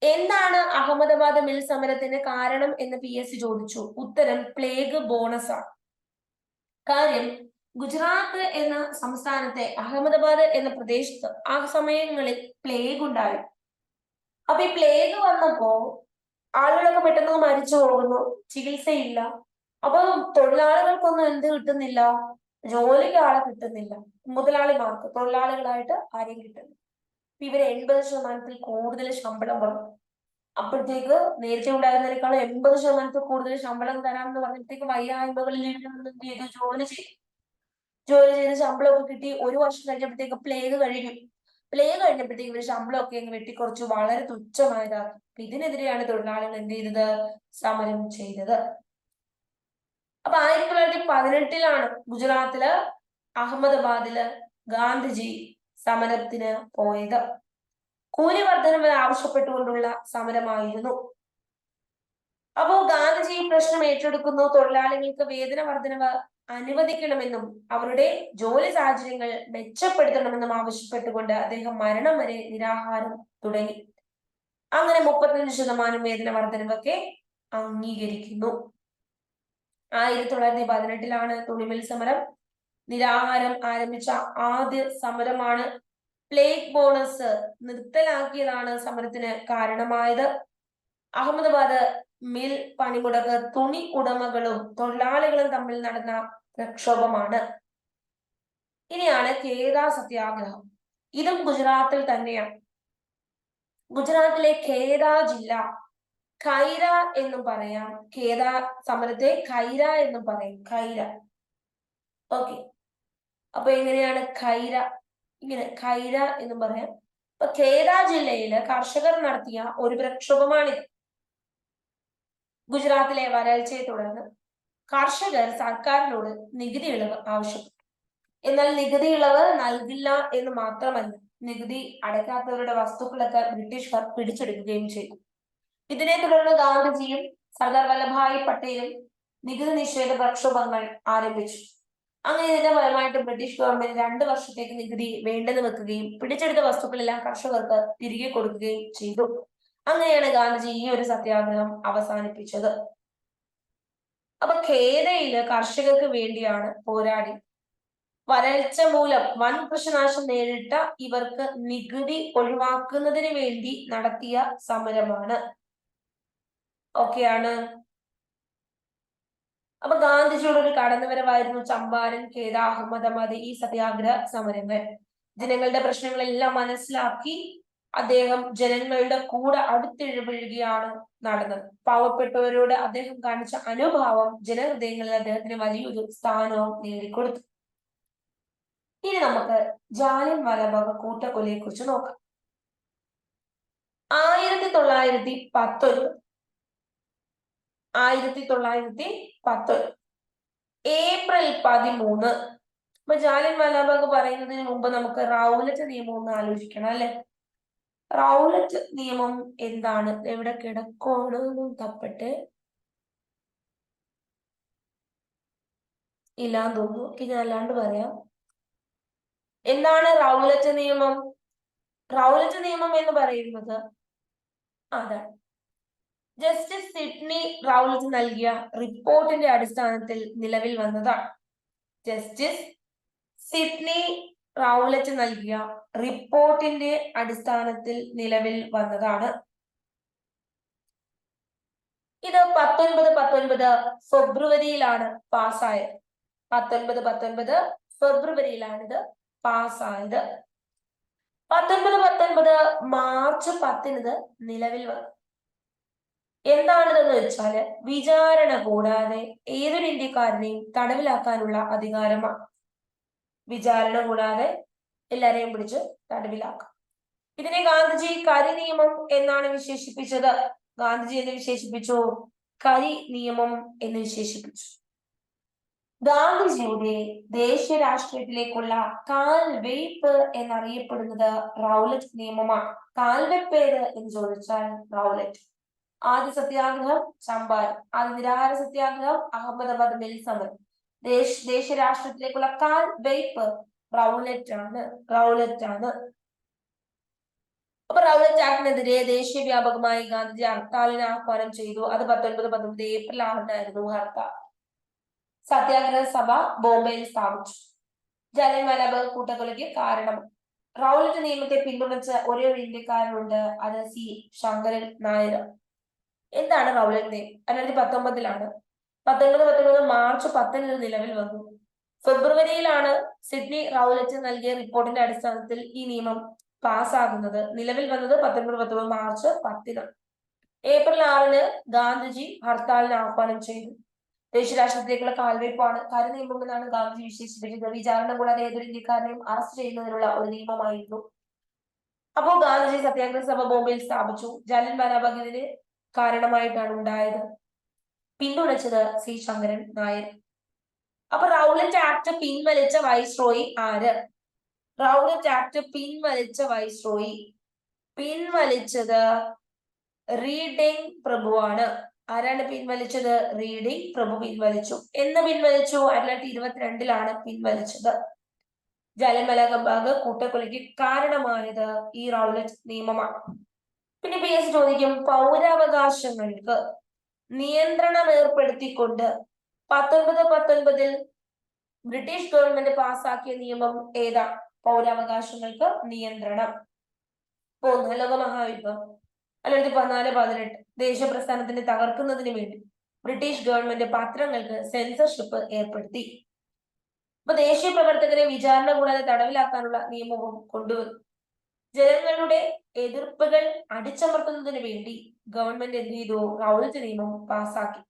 എന്താണ് അഹമ്മദാബാദ് മിൽ സമരത്തിന് കാരണം എന്ന് PSC ചോദിച്ചു. ഉത്തരം പ്ലേഗ് ബോണസ് ആണ്. കാര്യം ഗുജറാത്ത് എന്ന സംസ്ഥാനത്തെ അഹമ്മദാബാദ് എന്ന പ്രദേശത്ത് ആ സമയങ്ങളിൽ പ്ലേഗ് ഉണ്ടായി. അപ്പൊ ഈ പ്ലേഗ് വന്നപ്പോ ആളുകളൊക്കെ പെട്ടെന്ന് മരിച്ചു പോകുന്നു, ചികിത്സയില്ല. അപ്പൊ തൊഴിലാളികൾക്കൊന്നും എന്ത് കിട്ടുന്നില്ല, ജോലിക്ക് ആളെ കിട്ടുന്നില്ല. മുതലാളിമാർക്ക് തൊഴിലാളികളായിട്ട് ആരെയും കിട്ടുന്നില്ല. ഇവര് 80% കൂടുതൽ ശമ്പളം പറഞ്ഞു. അപ്പോഴത്തേക്ക് നേരത്തെ ഉണ്ടായിരുന്നതിനേക്കാളും 80% കൂടുതൽ ശമ്പളം തരാമെന്ന് പറഞ്ഞപ്പോഴത്തേക്ക് വയ്യായ്മകളിൽ എന്ത് ചെയ്തു, ജോലി ചെയ്ത് ശമ്പളമൊക്കെ കിട്ടി. 1 വർഷം കഴിഞ്ഞപ്പോഴത്തേക്ക് പ്ലേഗ് കഴിഞ്ഞപ്പോഴത്തേക്ക് ഇവര് ശമ്പളമൊക്കെ അങ്ങ് വെട്ടിക്കുറച്ചു, വളരെ തുച്ഛമായതാണ്. ഇതിനെതിരെയാണ് തൊഴിലാളികൾ എന്ത് ചെയ്തത്, സമരം ചെയ്തത്. അപ്പൊ 1918 ഗുജറാത്തില് അഹമ്മദാബാദില് ഗാന്ധിജി സമരത്തിന് പോയത്. കൂലി വർധനവ് ആവശ്യപ്പെട്ടുകൊണ്ടുള്ള സമരമായിരുന്നു. അപ്പോ ഗാന്ധിജി ഈ പ്രശ്നം ഏറ്റെടുക്കുന്നു. തൊഴിലാളികൾക്ക് വേതന വർധനവ് അനുവദിക്കണമെന്നും അവരുടെ ജോലി സാഹചര്യങ്ങൾ മെച്ചപ്പെടുത്തണമെന്നും ആവശ്യപ്പെട്ടുകൊണ്ട് അദ്ദേഹം മരണം വരെ നിരാഹാരം തുടങ്ങി. അങ്ങനെ 35% വേതന വർധനവൊക്കെ അംഗീകരിക്കുന്നു. 1918 തുണിമിൽ സമരം. നിരാഹാരം ആരംഭിച്ച ആദ്യ സമരമാണ്. പ്ലേഗ് ബോണസ് നിർത്തലാക്കിയതാണ് സമരത്തിന് കാരണമായത്. അഹമ്മദാബാദ് മിൽ പണിമുടക്ക് തുണി ഉടമകളും തൊഴിലാളികളും തമ്മിൽ നടന്ന പ്രക്ഷോഭമാണ്. ഇനിയാണ് ഖേദ സത്യാഗ്രഹം. ഇതും ഗുജറാത്തിൽ തന്നെയാണ്. ഗുജറാത്തിലെ ഖേദ ജില്ല, ഖൈര എന്നും പറയാം. ഖേദ സമരത്തെ ഖൈര എന്നും പറയും. ഖൈര. ഓക്കെ, അപ്പൊ എങ്ങനെയാണ് ഖൈര? ഇങ്ങനെ ഖൈര എന്നും പറയാം. അപ്പൊ ഖേദ ജില്ലയില് കർഷകർ നടത്തിയ ഒരു പ്രക്ഷോഭമാണിത്. ഗുജറാത്തിലെ വരൾച്ചയെ തുടർന്ന് കർഷകർ സർക്കാരിനോട് നികുതി ഇളവ് ആവശ്യപ്പെട്ടു. എന്നാൽ നികുതി ഇളവ് നൽകില്ല എന്ന് മാത്രമല്ല, നികുതി അടയ്ക്കാത്തവരുടെ വസ്തുക്കളൊക്കെ ബ്രിട്ടീഷുകാർ പിടിച്ചെടുക്കുകയും ചെയ്തു. ഇതിനെ തുടർന്ന് ഗാന്ധിജിയും സർദാർ വല്ലഭായ് പട്ടേലും നികുതി നിഷേധ പ്രക്ഷോഭങ്ങൾ ആരംഭിച്ചു. അങ്ങനെ ഇതിന്റെ ഫലമായിട്ട് ബ്രിട്ടീഷ് ഗവൺമെന്റ് 2 വർഷത്തേക്ക് നികുതി വേണ്ടെന്ന് വെക്കുകയും പിടിച്ചെടുത്ത വസ്തുക്കളെല്ലാം കർഷകർക്ക് തിരികെ കൊടുക്കുകയും ചെയ്തു. അങ്ങനെയാണ് ഗാന്ധിജി ഈ ഒരു സത്യാഗ്രഹം അവസാനിപ്പിച്ചത്. അപ്പൊ ഖേദയില് കർഷകർക്ക് വേണ്ടിയാണ് പോരാടി. വരൾച്ച മൂലം വൻ കൃഷിനാശം നേരിട്ട ഇവർക്ക് നികുതി ഒഴിവാക്കുന്നതിന് വേണ്ടി നടത്തിയ സമരമാണ്. ഓക്കെയാണ്. അപ്പൊ ഗാന്ധിജിയുടെ ഒരു കടന്നുവരവായിരുന്നു ചമ്പാരൻ, ഖേദ, അഹമ്മദാബാദ് ഈ സത്യാഗ്രഹ സമരങ്ങൾ. ജനങ്ങളുടെ പ്രശ്നങ്ങളെല്ലാം മനസ്സിലാക്കി അദ്ദേഹം ജനങ്ങളുടെ കൂടെ അടുത്തിടപഴകുകയാണ് നടന്നത്. പാവപ്പെട്ടവരോട് അദ്ദേഹം കാണിച്ച അനുഭാവം ജനഹൃദയങ്ങളിൽ അദ്ദേഹത്തിന് വലിയൊരു സ്ഥാനവും നേടിക്കൊടുത്തു. ഇനി നമുക്ക് ജാലിയൻവാലാബാഗ് കൂട്ടക്കൊലയെ കുറിച്ച് നോക്കാം. 1919 ഏപ്രിൽ 13. അപ്പൊ ജാലിയൻവാലാബാഗ് പറയുന്നതിന് മുമ്പ് നമുക്ക് റൗലറ്റ് നിയമം ഒന്ന് ആലോചിക്കണം അല്ലെ. റൗലറ്റ് നിയമം എന്താണ്? എവിടെ കിടക്കോണ് തപ്പട്ടെ, ഇല്ലാന്ന് തോന്നുന്നു. ഞാൻ അല്ലാണ്ട് പറയാം. എന്താണ് റൗലറ്റ് നിയമം? റൗലറ്റ് നിയമം എന്ന് പറയുന്നത് അതാണ് ജസ്റ്റിസ് സിഡ്നി റൗലറ്റ് നൽകിയ റിപ്പോർട്ടിന്റെ അടിസ്ഥാനത്തിൽ നിലവിൽ വന്നതാണ്. ജസ്റ്റിസ് സിഡ്നി റൗലറ്റ് നൽകിയ റിപ്പോർട്ടിന്റെ അടിസ്ഥാനത്തിൽ നിലവിൽ വന്നതാണ്. ഇത് 1919 ഫെബ്രുവരിയിലാണ് പാസ്സായത്. 1919 ഫെബ്രുവരിയിലാണ് ഇത് പാസ്സായത്. 1919 മാർച്ച് 10 ഇത് നിലവിൽ വന്നു. എന്താണിതെന്ന് വെച്ചാല് വിചാരണ കൂടാതെ ഏതൊരു ഇന്ത്യക്കാരനെയും തടവിലാക്കാനുള്ള അധികാരമാണ്. വിചാരണ കൂടാതെ എല്ലാരെയും പിടിച്ച് തടവിലാക്കാം. ഇതിനെ ഗാന്ധിജി കരി നിയമം എന്നാണ് വിശേഷിപ്പിച്ചത്. ഗാന്ധിജി എന്ന് വിശേഷിപ്പിച്ചു, കരി നിയമം എന്ന് വിശേഷിപ്പിച്ചു. ഗാന്ധിജിയുടെ ദേശീയ രാഷ്ട്രീയത്തിലേക്കുള്ള കാൽവെയ്പ് എന്നറിയപ്പെടുന്നത് റൗലറ്റ് നിയമമാണ്. കാൽവെപ്പ് ഏത് എന്ന് ചോദിച്ചാൽ റൗലറ്റ്. ആദ്യ സത്യാഗ്രഹം ചമ്പാരൻ, ആദ്യ നിരാഹാര സത്യാഗ്രഹം അഹമ്മദാബാദ് മിൽ സമരം. ദേശീയ രാഷ്ട്രീയത്തിലേക്കുള്ള കാൽവെയ്പ് റൗലറ്റ് ആണ്. അപ്പൊ റൗലറ്റ് ആക്ടിനെതിരെ ദേശീയ വ്യാപകമായി ഗാന്ധിജി ഹർത്താലിന് ആഹ്വാനം ചെയ്തു. അത് 1919 ഏപ്രിൽ 6 ഹർത്താൽ. സത്യാഗ്രഹ സഭ ബോംബെയിൽ സ്ഥാപിച്ചു. ജാലിയൻവാലാബാഗ് കൂട്ടക്കൊലയ്ക്ക് കാരണം. റൗലറ്റ് നിയമത്തെ പിന്തുണച്ച ഒരേ ഒരു ഇന്ത്യക്കാരനുണ്ട്, അത് സി ശങ്കരൻ നായർ. എന്താണ് റൗലറ്റ് നിയമം? 1919 1919 മാർച്ച് 10 നിലവിൽ വന്നു. ഫെബ്രുവരിയിലാണ് സിഡ്നി റൗലറ്റ് നൽകിയ റിപ്പോർട്ടിന്റെ അടിസ്ഥാനത്തിൽ ഈ നിയമം പാസ്സാകുന്നത്. നിലവിൽ വന്നത് 1919 മാർച്ച് 10. ഏപ്രിൽ 6 ഗാന്ധിജി ഹർത്താലിന് ആഹ്വാനം ചെയ്തു. ദേശീയ രാഷ്ട്രീയത്തിലേക്കുള്ള കാൽവെയ്പ്പാണ്. കരി നിയമം എന്നാണ് ഗാന്ധിജി വിശേഷിപ്പിച്ചത്. വിചാരണ കൂടാതെ ഏതൊരു ഇന്ത്യക്കാരനെയും അറസ്റ്റ് ചെയ്യുന്നതിനുള്ള ഒരു നിയമമായിരുന്നു. അപ്പോൾ ഗാന്ധിജി സത്യാഗ്രഹ സഭ ബോംബെയിൽ സ്ഥാപിച്ചു. ജാലിയൻവാലാബാഗ് ഇതിന് കാരണമായിട്ടാണ് ഉണ്ടായത്. പിന്തുണച്ചത് സി ശങ്കരൻ നായർ. അപ്പൊ റൗലറ്റ് ആക്ട് പിൻവലിച്ച വൈസ്രോയി ആര്? റൗലറ്റ് ആക്ട് പിൻവലിച്ചത് റീഡിംഗ് പ്രഭുവാണ്. ആരാണ് പിൻവലിച്ചത്? റീഡിംഗ് പ്രഭു പിൻവലിച്ചു. എന്ന് പിൻവലിച്ചു? 1922 പിൻവലിച്ചത്. ജാലിയൻവാലാബാഗ് കൂട്ടക്കൊലയ്ക്ക് കാരണമായത് ഈ റൗലറ്റ് നിയമമാണ്. പിന്നെ PS ചോദിക്കും, പൗരാവകാശങ്ങൾക്ക് നിയന്ത്രണം ഏർപ്പെടുത്തിക്കൊണ്ട് 1919 ബ്രിട്ടീഷ് ഗവൺമെന്റ് പാസാക്കിയ നിയമം ഏതാ? പൗരാവകാശങ്ങൾക്ക് നിയന്ത്രണം. ഒന്നാം ലോക മഹായുദ്ധം 1914-18 ദേശീയ പ്രസ്ഥാനത്തിന് തകർക്കുന്നതിന് വേണ്ടി ബ്രിട്ടീഷ് ഗവൺമെന്റ് പത്രങ്ങൾക്ക് സെൻസർഷിപ്പ് ഏർപ്പെടുത്തി. അപ്പൊ ദേശീയ പ്രവർത്തകരെ വിചാരണ കൂടാതെ തടവിലാക്കാനുള്ള നിയമവും കൊണ്ടുവന്നു. ജനങ്ങളുടെ എതിർപ്പുകൾ അടിച്ചമർത്തുന്നതിന് വേണ്ടി ഗവൺമെന്റ് എന്ത് ചെയ്തു? റൗലറ്റ് നിയമം പാസാക്കി.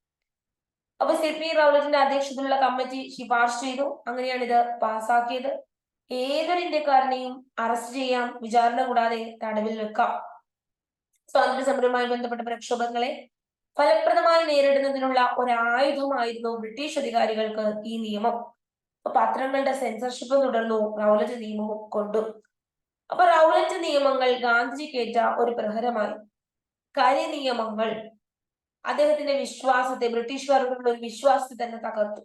അപ്പൊ സിഡ്നി റൗലറ്റിന്റെ അധ്യക്ഷതയിലുള്ള കമ്മിറ്റി ശുപാർശ ചെയ്തു. അങ്ങനെയാണ് ഇത് പാസാക്കിയത്. ഏതൊരു ഇന്ത്യക്കാരനെയും അറസ്റ്റ് ചെയ്യാം, വിചാരണ കൂടാതെ തടവിൽ വെക്കാം. സ്വാതന്ത്ര്യ സമരവുമായി ബന്ധപ്പെട്ട പ്രക്ഷോഭങ്ങളെ ഫലപ്രദമായി നേരിടുന്നതിനുള്ള ഒരു ആയുധമായിരുന്നു ബ്രിട്ടീഷ് അധികാരികൾക്ക് ഈ നിയമം. പത്രങ്ങളുടെ സെൻസർഷിപ്പ് തുടർന്നു, റൗലറ്റ് നിയമവും കൊണ്ടു. അപ്പൊ റൗലറ്റ് നിയമങ്ങൾ ഗാന്ധിജിക്കേറ്റ ഒരു പ്രഹരമായി. കരി നിയമങ്ങൾ അദ്ദേഹത്തിന്റെ വിശ്വാസത്തെ, ബ്രിട്ടീഷുകാരുടെ ഒരു വിശ്വാസത്തെ തന്നെ തകർത്തു.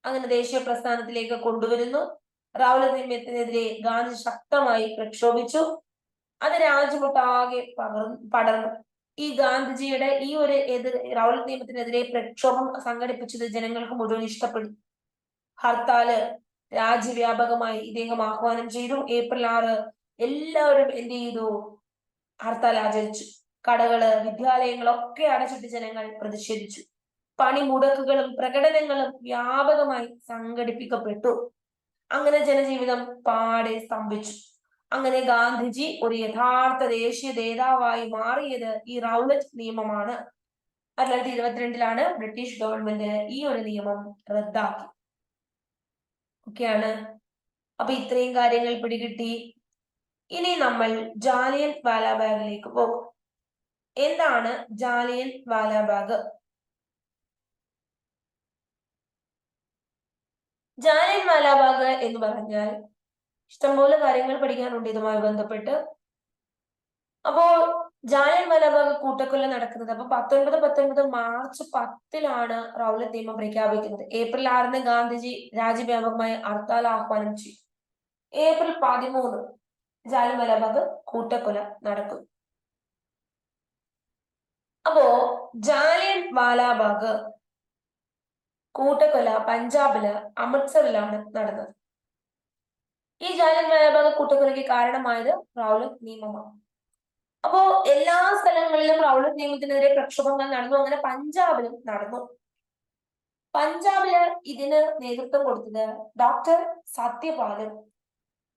അങ്ങനെ ദേശീയ പ്രസ്ഥാനത്തിലേക്ക് കൊണ്ടുവരുന്നു. റൗലറ്റ് നിയമത്തിനെതിരെ ഗാന്ധി ശക്തമായി പ്രക്ഷോഭിച്ചു. അത് രാജ്യമൊട്ടാകെ പടർന്നു. ഈ ഗാന്ധിജിയുടെ ഈ ഒരു റൗലറ്റ് നിയമത്തിനെതിരെ പ്രക്ഷോഭം സംഘടിപ്പിച്ചത് ജനങ്ങൾക്ക് മുഴുവൻ ഇഷ്ടപ്പെട്ടു. ഹർത്താല് രാജ്യവ്യാപകമായി ഇദ്ദേഹം ആഹ്വാനം ചെയ്തു. ഏപ്രിൽ 6 എല്ലാവരും എന്ത് ചെയ്തു? ഹർത്താൽ ആചരിച്ചു. കടകള്, വിദ്യാലയങ്ങളൊക്കെ അടച്ചിട്ട് ജനങ്ങൾ പ്രതിഷേധിച്ചു. പണിമുടക്കുകളും പ്രകടനങ്ങളും വ്യാപകമായി സംഘടിപ്പിക്കപ്പെട്ടു. അങ്ങനെ ജനജീവിതം പാടെ സ്തംഭിച്ചു. അങ്ങനെ ഗാന്ധിജി ഒരു യഥാർത്ഥ ദേശീയ നേതാവായി മാറിയത് ഈ റൗലറ്റ് നിയമമാണ്. 1922 ബ്രിട്ടീഷ് ഗവൺമെന്റ് ഈ ഒരു നിയമം റദ്ദാക്കി. ഒക്കെയാണ്. അപ്പൊ ഇത്രയും കാര്യങ്ങൾ പിടികിട്ടി. ഇനി നമ്മൾ ജാലിയൻ വാലാബാഗിലേക്ക് പോകും. എന്താണ് ജാലിയൻ വാലാബാഗ്? ജാലിയൻ വാലാബാഗ് എന്ന് പറഞ്ഞാൽ ഇഷ്ടംപോലെ കാര്യങ്ങൾ പഠിക്കാനുണ്ട് ഇതുമായി ബന്ധപ്പെട്ട്. അപ്പോ ജാലിയൻ വാലാബാഗ് കൂട്ടക്കൊല നടക്കുന്നത് അപ്പൊ 1919 മാർച്ച് 10 റൗലറ്റ് നിയമം പ്രഖ്യാപിക്കുന്നത്. ഏപ്രിൽ 6 ഗാന്ധിജി രാജ്യവ്യാപകമായി ഹർത്താൽ ആഹ്വാനം ചെയ്തു. ഏപ്രിൽ 13 ജാലിയൻ വാലാബാഗ് കൂട്ടക്കൊല നടക്കും. അപ്പോ ജാലിയൻ വാലാബാഗ് കൂട്ടക്കൊല പഞ്ചാബില് അമൃത്സറിലാണ് നടന്നത്. ഈ ജാലിയൻ വാലാബാഗ് കൂട്ടക്കൊലയ്ക്ക് കാരണമായത് റൗലറ്റ് നിയമമാണ്. അപ്പോ എല്ലാ സ്ഥലങ്ങളിലും റൗലറ്റ് നിയമത്തിനെതിരെ പ്രക്ഷോഭങ്ങൾ നടന്നു. അങ്ങനെ പഞ്ചാബിലും നടന്നു. പഞ്ചാബില് ഇതിന് നേതൃത്വം കൊടുത്തത് ഡോക്ടർ സത്യപാലും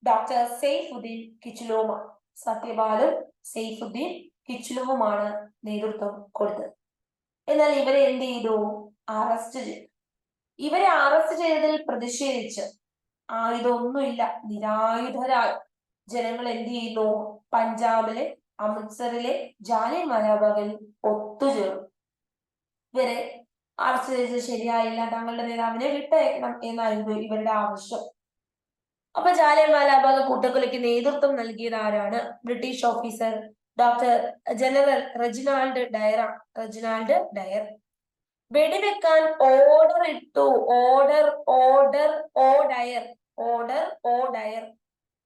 ഡോക്ടർ സെയ്ഫുദ്ദീൻ കിച്ലുവുമാണ്. സത്യപാലും സെയ്ഫുദ്ദീൻ കിച്ലുവുമാണ് നേതൃത്വം കൊടുത്തത്. എന്നാൽ ഇവരെ എന്ത് ചെയ്തു? അറസ്റ്റ് ചെയ്തു. ഇവരെ അറസ്റ്റ് ചെയ്തതിൽ പ്രതിഷേധിച്ച് ആയുധമൊന്നുമില്ല, നിരായുധരായി ജനങ്ങൾ എന്ത് ചെയ്യുന്നു? പഞ്ചാബിലെ അമൃത്സറിലെ ജാലിയൻ വാലാബാഗിൽ ഒത്തുചേർന്നു. ഇവരെ അറസ്റ്റ് ചെയ്തത് ശരിയായില്ല, തങ്ങളുടെ നേതാവിനെ വിട്ടയക്കണം എന്നായിരുന്നു ഇവരുടെ ആവശ്യം. അപ്പൊ ജാലിയൻ വാലാബാഗ് കൂട്ടക്കൊലയ്ക്ക് നേതൃത്വം നൽകിയത് ആരാണ്? British officer doctor general Reginald Dyer. വെടിവെക്കാൻ ഓർഡർ ഇട്ടു.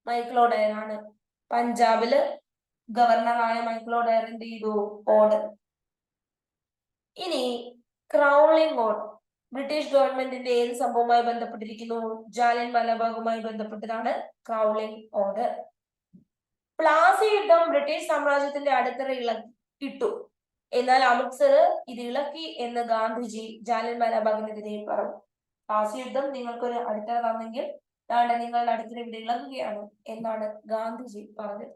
മൈക്കിൾ ഒ ഡയർ ആണ്. പഞ്ചാബില് ഗവർണറായ മൈക്കിൾ ഒ ഡയർ എന്ത് ചെയ്തു? ഓർഡർ. ഇനി ക്രൗളിംഗ് ഓർഡർ ബ്രിട്ടീഷ് ഗവൺമെന്റിന്റെ ഏത് സംഭവവുമായി ബന്ധപ്പെട്ടിരിക്കുന്നു? ജാലിയൻ വാലാബാഗുമായി ബന്ധപ്പെട്ടതാണ് ക്രൗളിംഗ് ഓർഡർ. പ്ലാസി യുദ്ധം ബ്രിട്ടീഷ് സാമ്രാജ്യത്തിന്റെ അടിത്തറ ഇട്ടു. എന്നാൽ അമൃത്സർ ഇത് ഇളക്കി എന്ന് ഗാന്ധിജി ജാലിയൻ വാലാബാഗിനെതിരെ പറഞ്ഞു. പ്ലാസി യുദ്ധം നിങ്ങൾക്കൊരു അടിത്തറ തന്നെങ്കിൽ നിങ്ങളുടെ അടിത്തറ ഇവിടെ ഇളകുകയാണ് എന്നാണ് ഗാന്ധിജി പറഞ്ഞത്.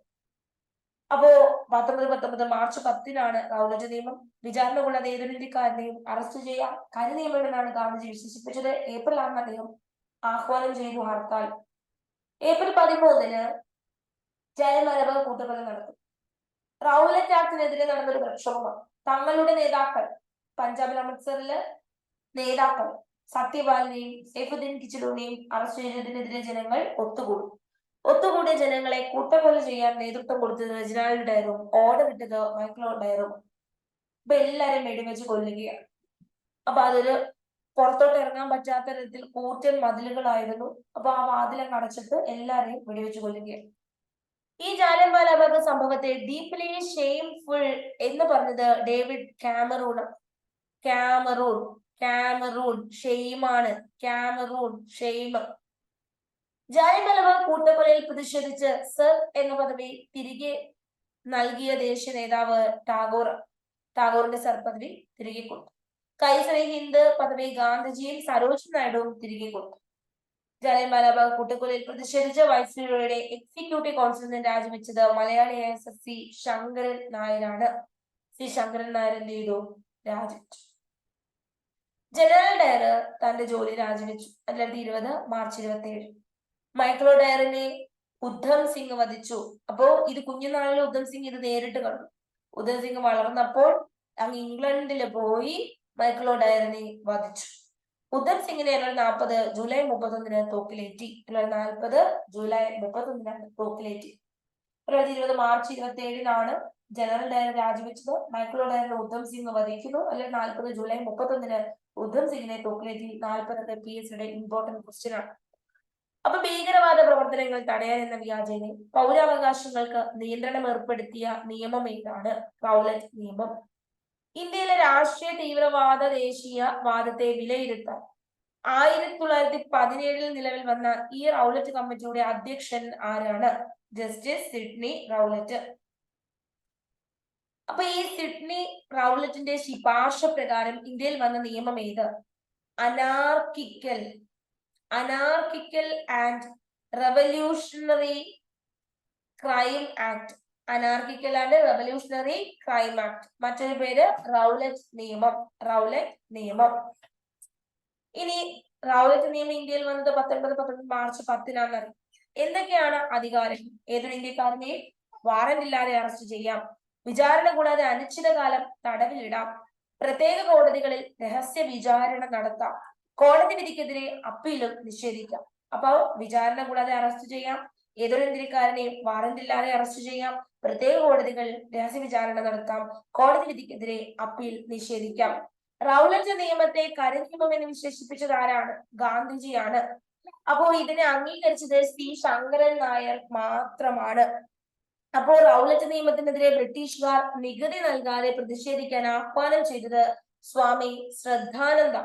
അപ്പോ 1919 മാർച്ച് 10 റൗലറ്റ് നിയമം. വിചാരണ കൊള്ളാതെ ഏതൊരു ഇന്ത്യക്കാരനെയും അറസ്റ്റ് ചെയ്യാം, കരിനിയമം എന്നാണ് ഗാന്ധിജി വിശേഷിപ്പിച്ചത്. ഏപ്രിൽ 6 അദ്ദേഹം ആഹ്വാനം ചെയ്തു ഹർത്താൽ. ഏപ്രിൽ 13 ജാലിയൻ വാലാബാഗ് കൂട്ടക്കൊല നടക്കും. റൗലറ്റ് ആക്ടിനെതിരെ നടന്നൊരു പ്രക്ഷോഭമാണ്. തങ്ങളുടെ നേതാക്കൾ പഞ്ചാബിൽ അമൃത്സറിലെ നേതാക്കൾ സത്യപാലിനെയും സെയ്ഫുദ്ദീൻ കിച്ലുവിനെയും അറസ്റ്റ് ചെയ്തതിനെതിരെ ജനങ്ങൾ ഒത്തുകൂടിയ ജനങ്ങളെ കൂട്ടക്കൊല ചെയ്യാൻ നേതൃത്വം കൊടുത്തത് റെജിനാൾഡ് ഡയറും ഓർഡർ ഇട്ടത് മൈക്കിൾ ഒ ഡയറും. അപ്പൊ എല്ലാരും വെടിവെച്ച് കൊല്ലുകയാണ്. അപ്പൊ അതൊരു പുറത്തോട്ട് ഇറങ്ങാൻ പറ്റാത്ത തരത്തിൽ കൂറ്റൻ മതിലുകളായിരുന്നു. അപ്പൊ ആ വാതിലങ്ങ് അടച്ചിട്ട് എല്ലാരെയും വെടിവെച്ച് കൊല്ലുകയാണ്. ഈ ജാലിയൻ വാലാബാഗ് സംഭവത്തെ ഡീപ്ലി ഷെയിംഫുൾ എന്ന് പറഞ്ഞത് ഡേവിഡ് കാമറൂൺ. ഷെയിമാണ്. ഷെയിം. ജാലിയൻ വാലാബാഗ് കൂട്ടക്കൊലയിൽ പ്രതിഷേധിച്ച് സർ എന്ന പദവി തിരികെ നൽകിയ ദേശീയ നേതാവ് ടാഗോറിന്റെ സർ പദവി തിരികെ കൊടുത്തു. കൈസറി ഹിന്ദ് പദവി ഗാന്ധിജിയും സരോജിനി നായിഡുവും തിരികെ കൊടുത്തു. ജാലിയൻ വാലാബാഗ് കൂട്ടക്കൊലയിൽ പ്രതിഷേധിച്ച് വൈസ്രോയുടെ എക്സിക്യൂട്ടീവ് കൗൺസിലിൽ നിന്ന് രാജിവെച്ചത് മലയാളിയായ സി ശങ്കരൻ നായരാണ്. സി ശങ്കരൻ നായർ എന്ത് ചെയ്തു? രാജിവെച്ചു. ജനറൽ ഡയർ തന്റെ ജോലി രാജിവെച്ചു. 1920 മാർച്ച് 27. മൈക്കിൾ ഒ ഡയറിനെ ഉദ്ധം സിംഗ് വധിച്ചു. അപ്പോ ഇത് കുഞ്ഞുനാളിൽ ഉദ്ധം സിംഗ് ഇത് നേരിട്ട് കണ്ടു. ഉദ്ധം സിംഗ് വളർന്നപ്പോൾ അങ്ങ് ഇംഗ്ലണ്ടിൽ പോയി മൈക്കിൾ ഒ ഡയറിനെ വധിച്ചു. ഉദ്ധം സിംഗിനെ 1940 ജൂലൈ 31 തോക്കിലേറ്റി. 1940 ജൂലൈ 31 തോക്കിലേറ്റി. 1920 മാർച്ച് 27 ജനറൽ ഡയർ രാജിവെച്ചത്. മൈക്കിൾ ഒ ഡയറിനെ ഉദ്ധം സിംഗ് വധിക്കുന്നു. 1940 ജൂലൈ 31 ഉദ്ധം സിംഗിനെ തോക്കിലേറ്റി. 40 PSCയുടെ ഇമ്പോർട്ടന്റ് ക്വസ്റ്റ്യൻ ആണ്. അപ്പൊ ഭീകരവാദ പ്രവർത്തനങ്ങൾ തടയാൻ എന്ന വ്യാജേന പൗരാവകാശങ്ങൾക്ക് നിയന്ത്രണം ഏർപ്പെടുത്തിയ നിയമം ഏതാണ്? റൗലറ്റ് നിയമം. ഇന്ത്യയിലെ രാഷ്ട്രീയ തീവ്രവാദ ദേശീയവാദത്തെ വിലയിരുത്താൻ 1917 നിലവിൽ വന്ന ഈ റൗലറ്റ് കമ്മിറ്റിയുടെ അധ്യക്ഷൻ ആരാണ്? Justice Sydney Rowlatt. അപ്പൊ ഈ സിഡ്നി റൗലറ്റിന്റെ ശുപാർശ പ്രകാരം ഇന്ത്യയിൽ വന്ന നിയമം ഏത്? അനാർക്കിക്കൽ and revolutionary crime act. അനാർക്കിക്കൽ and revolutionary crime act. മറ്റൊരു പേര് റൗലറ്റ് നിയമം. ഇനി റൗലറ്റ് നിയമം ഇന്ത്യയിൽ വന്നത് 1919 മാർച്ച് 10 എന്തൊക്കെയാണ് അധികാരം? ഏതൊരു ഇന്ത്യക്കാരനെയും വാറന്റ് ഇല്ലാതെ അറസ്റ്റ് ചെയ്യാം, വിചാരണ കൂടാതെ അനിശ്ചിതകാലം തടവിലിടാം, പ്രത്യേക കോടതികളിൽ രഹസ്യ വിചാരണ നടത്താം, കോടതി വിധിക്കെതിരെ അപ്പീലും നിഷേധിക്കാം. അപ്പൊ വിചാരണ കൂടാതെ അറസ്റ്റ് ചെയ്യാം, ഏതൊരു ഇന്ത്യക്കാരനെയും വാറന്റ് ഇല്ലാതെ അറസ്റ്റ് ചെയ്യാം, പ്രത്യേക കോടതികളിൽ രഹസ്യ വിചാരണ നടത്താം, കോടതി വിധിക്കെതിരെ അപ്പീൽ നിഷേധിക്കാം. റൗലറ്റ് നിയമത്തെ കരിനിയമം എന്ന് വിശേഷിപ്പിച്ചത് ആരാണ്? ഗാന്ധിജിയാണ്. അപ്പോ ഇതിനെ അംഗീകരിച്ചത് സി ശങ്കരൻ നായർ മാത്രമാണ്. അപ്പോൾ റൗലറ്റ് നിയമത്തിനെതിരെ ബ്രിട്ടീഷുകാർ നികുതി നൽകാതെ പ്രതിഷേധിക്കാൻ ആഹ്വാനം ചെയ്തത് സ്വാമി ശ്രദ്ധാനന്ദ.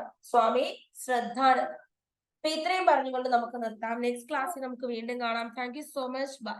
അപ്പൊ ഇത്രയും പറഞ്ഞുകൊണ്ട് നമുക്ക് നിർത്താം. നെക്സ്റ്റ് ക്ലാസ്സിൽ നമുക്ക് വീണ്ടും കാണാം. Thank you so much. By.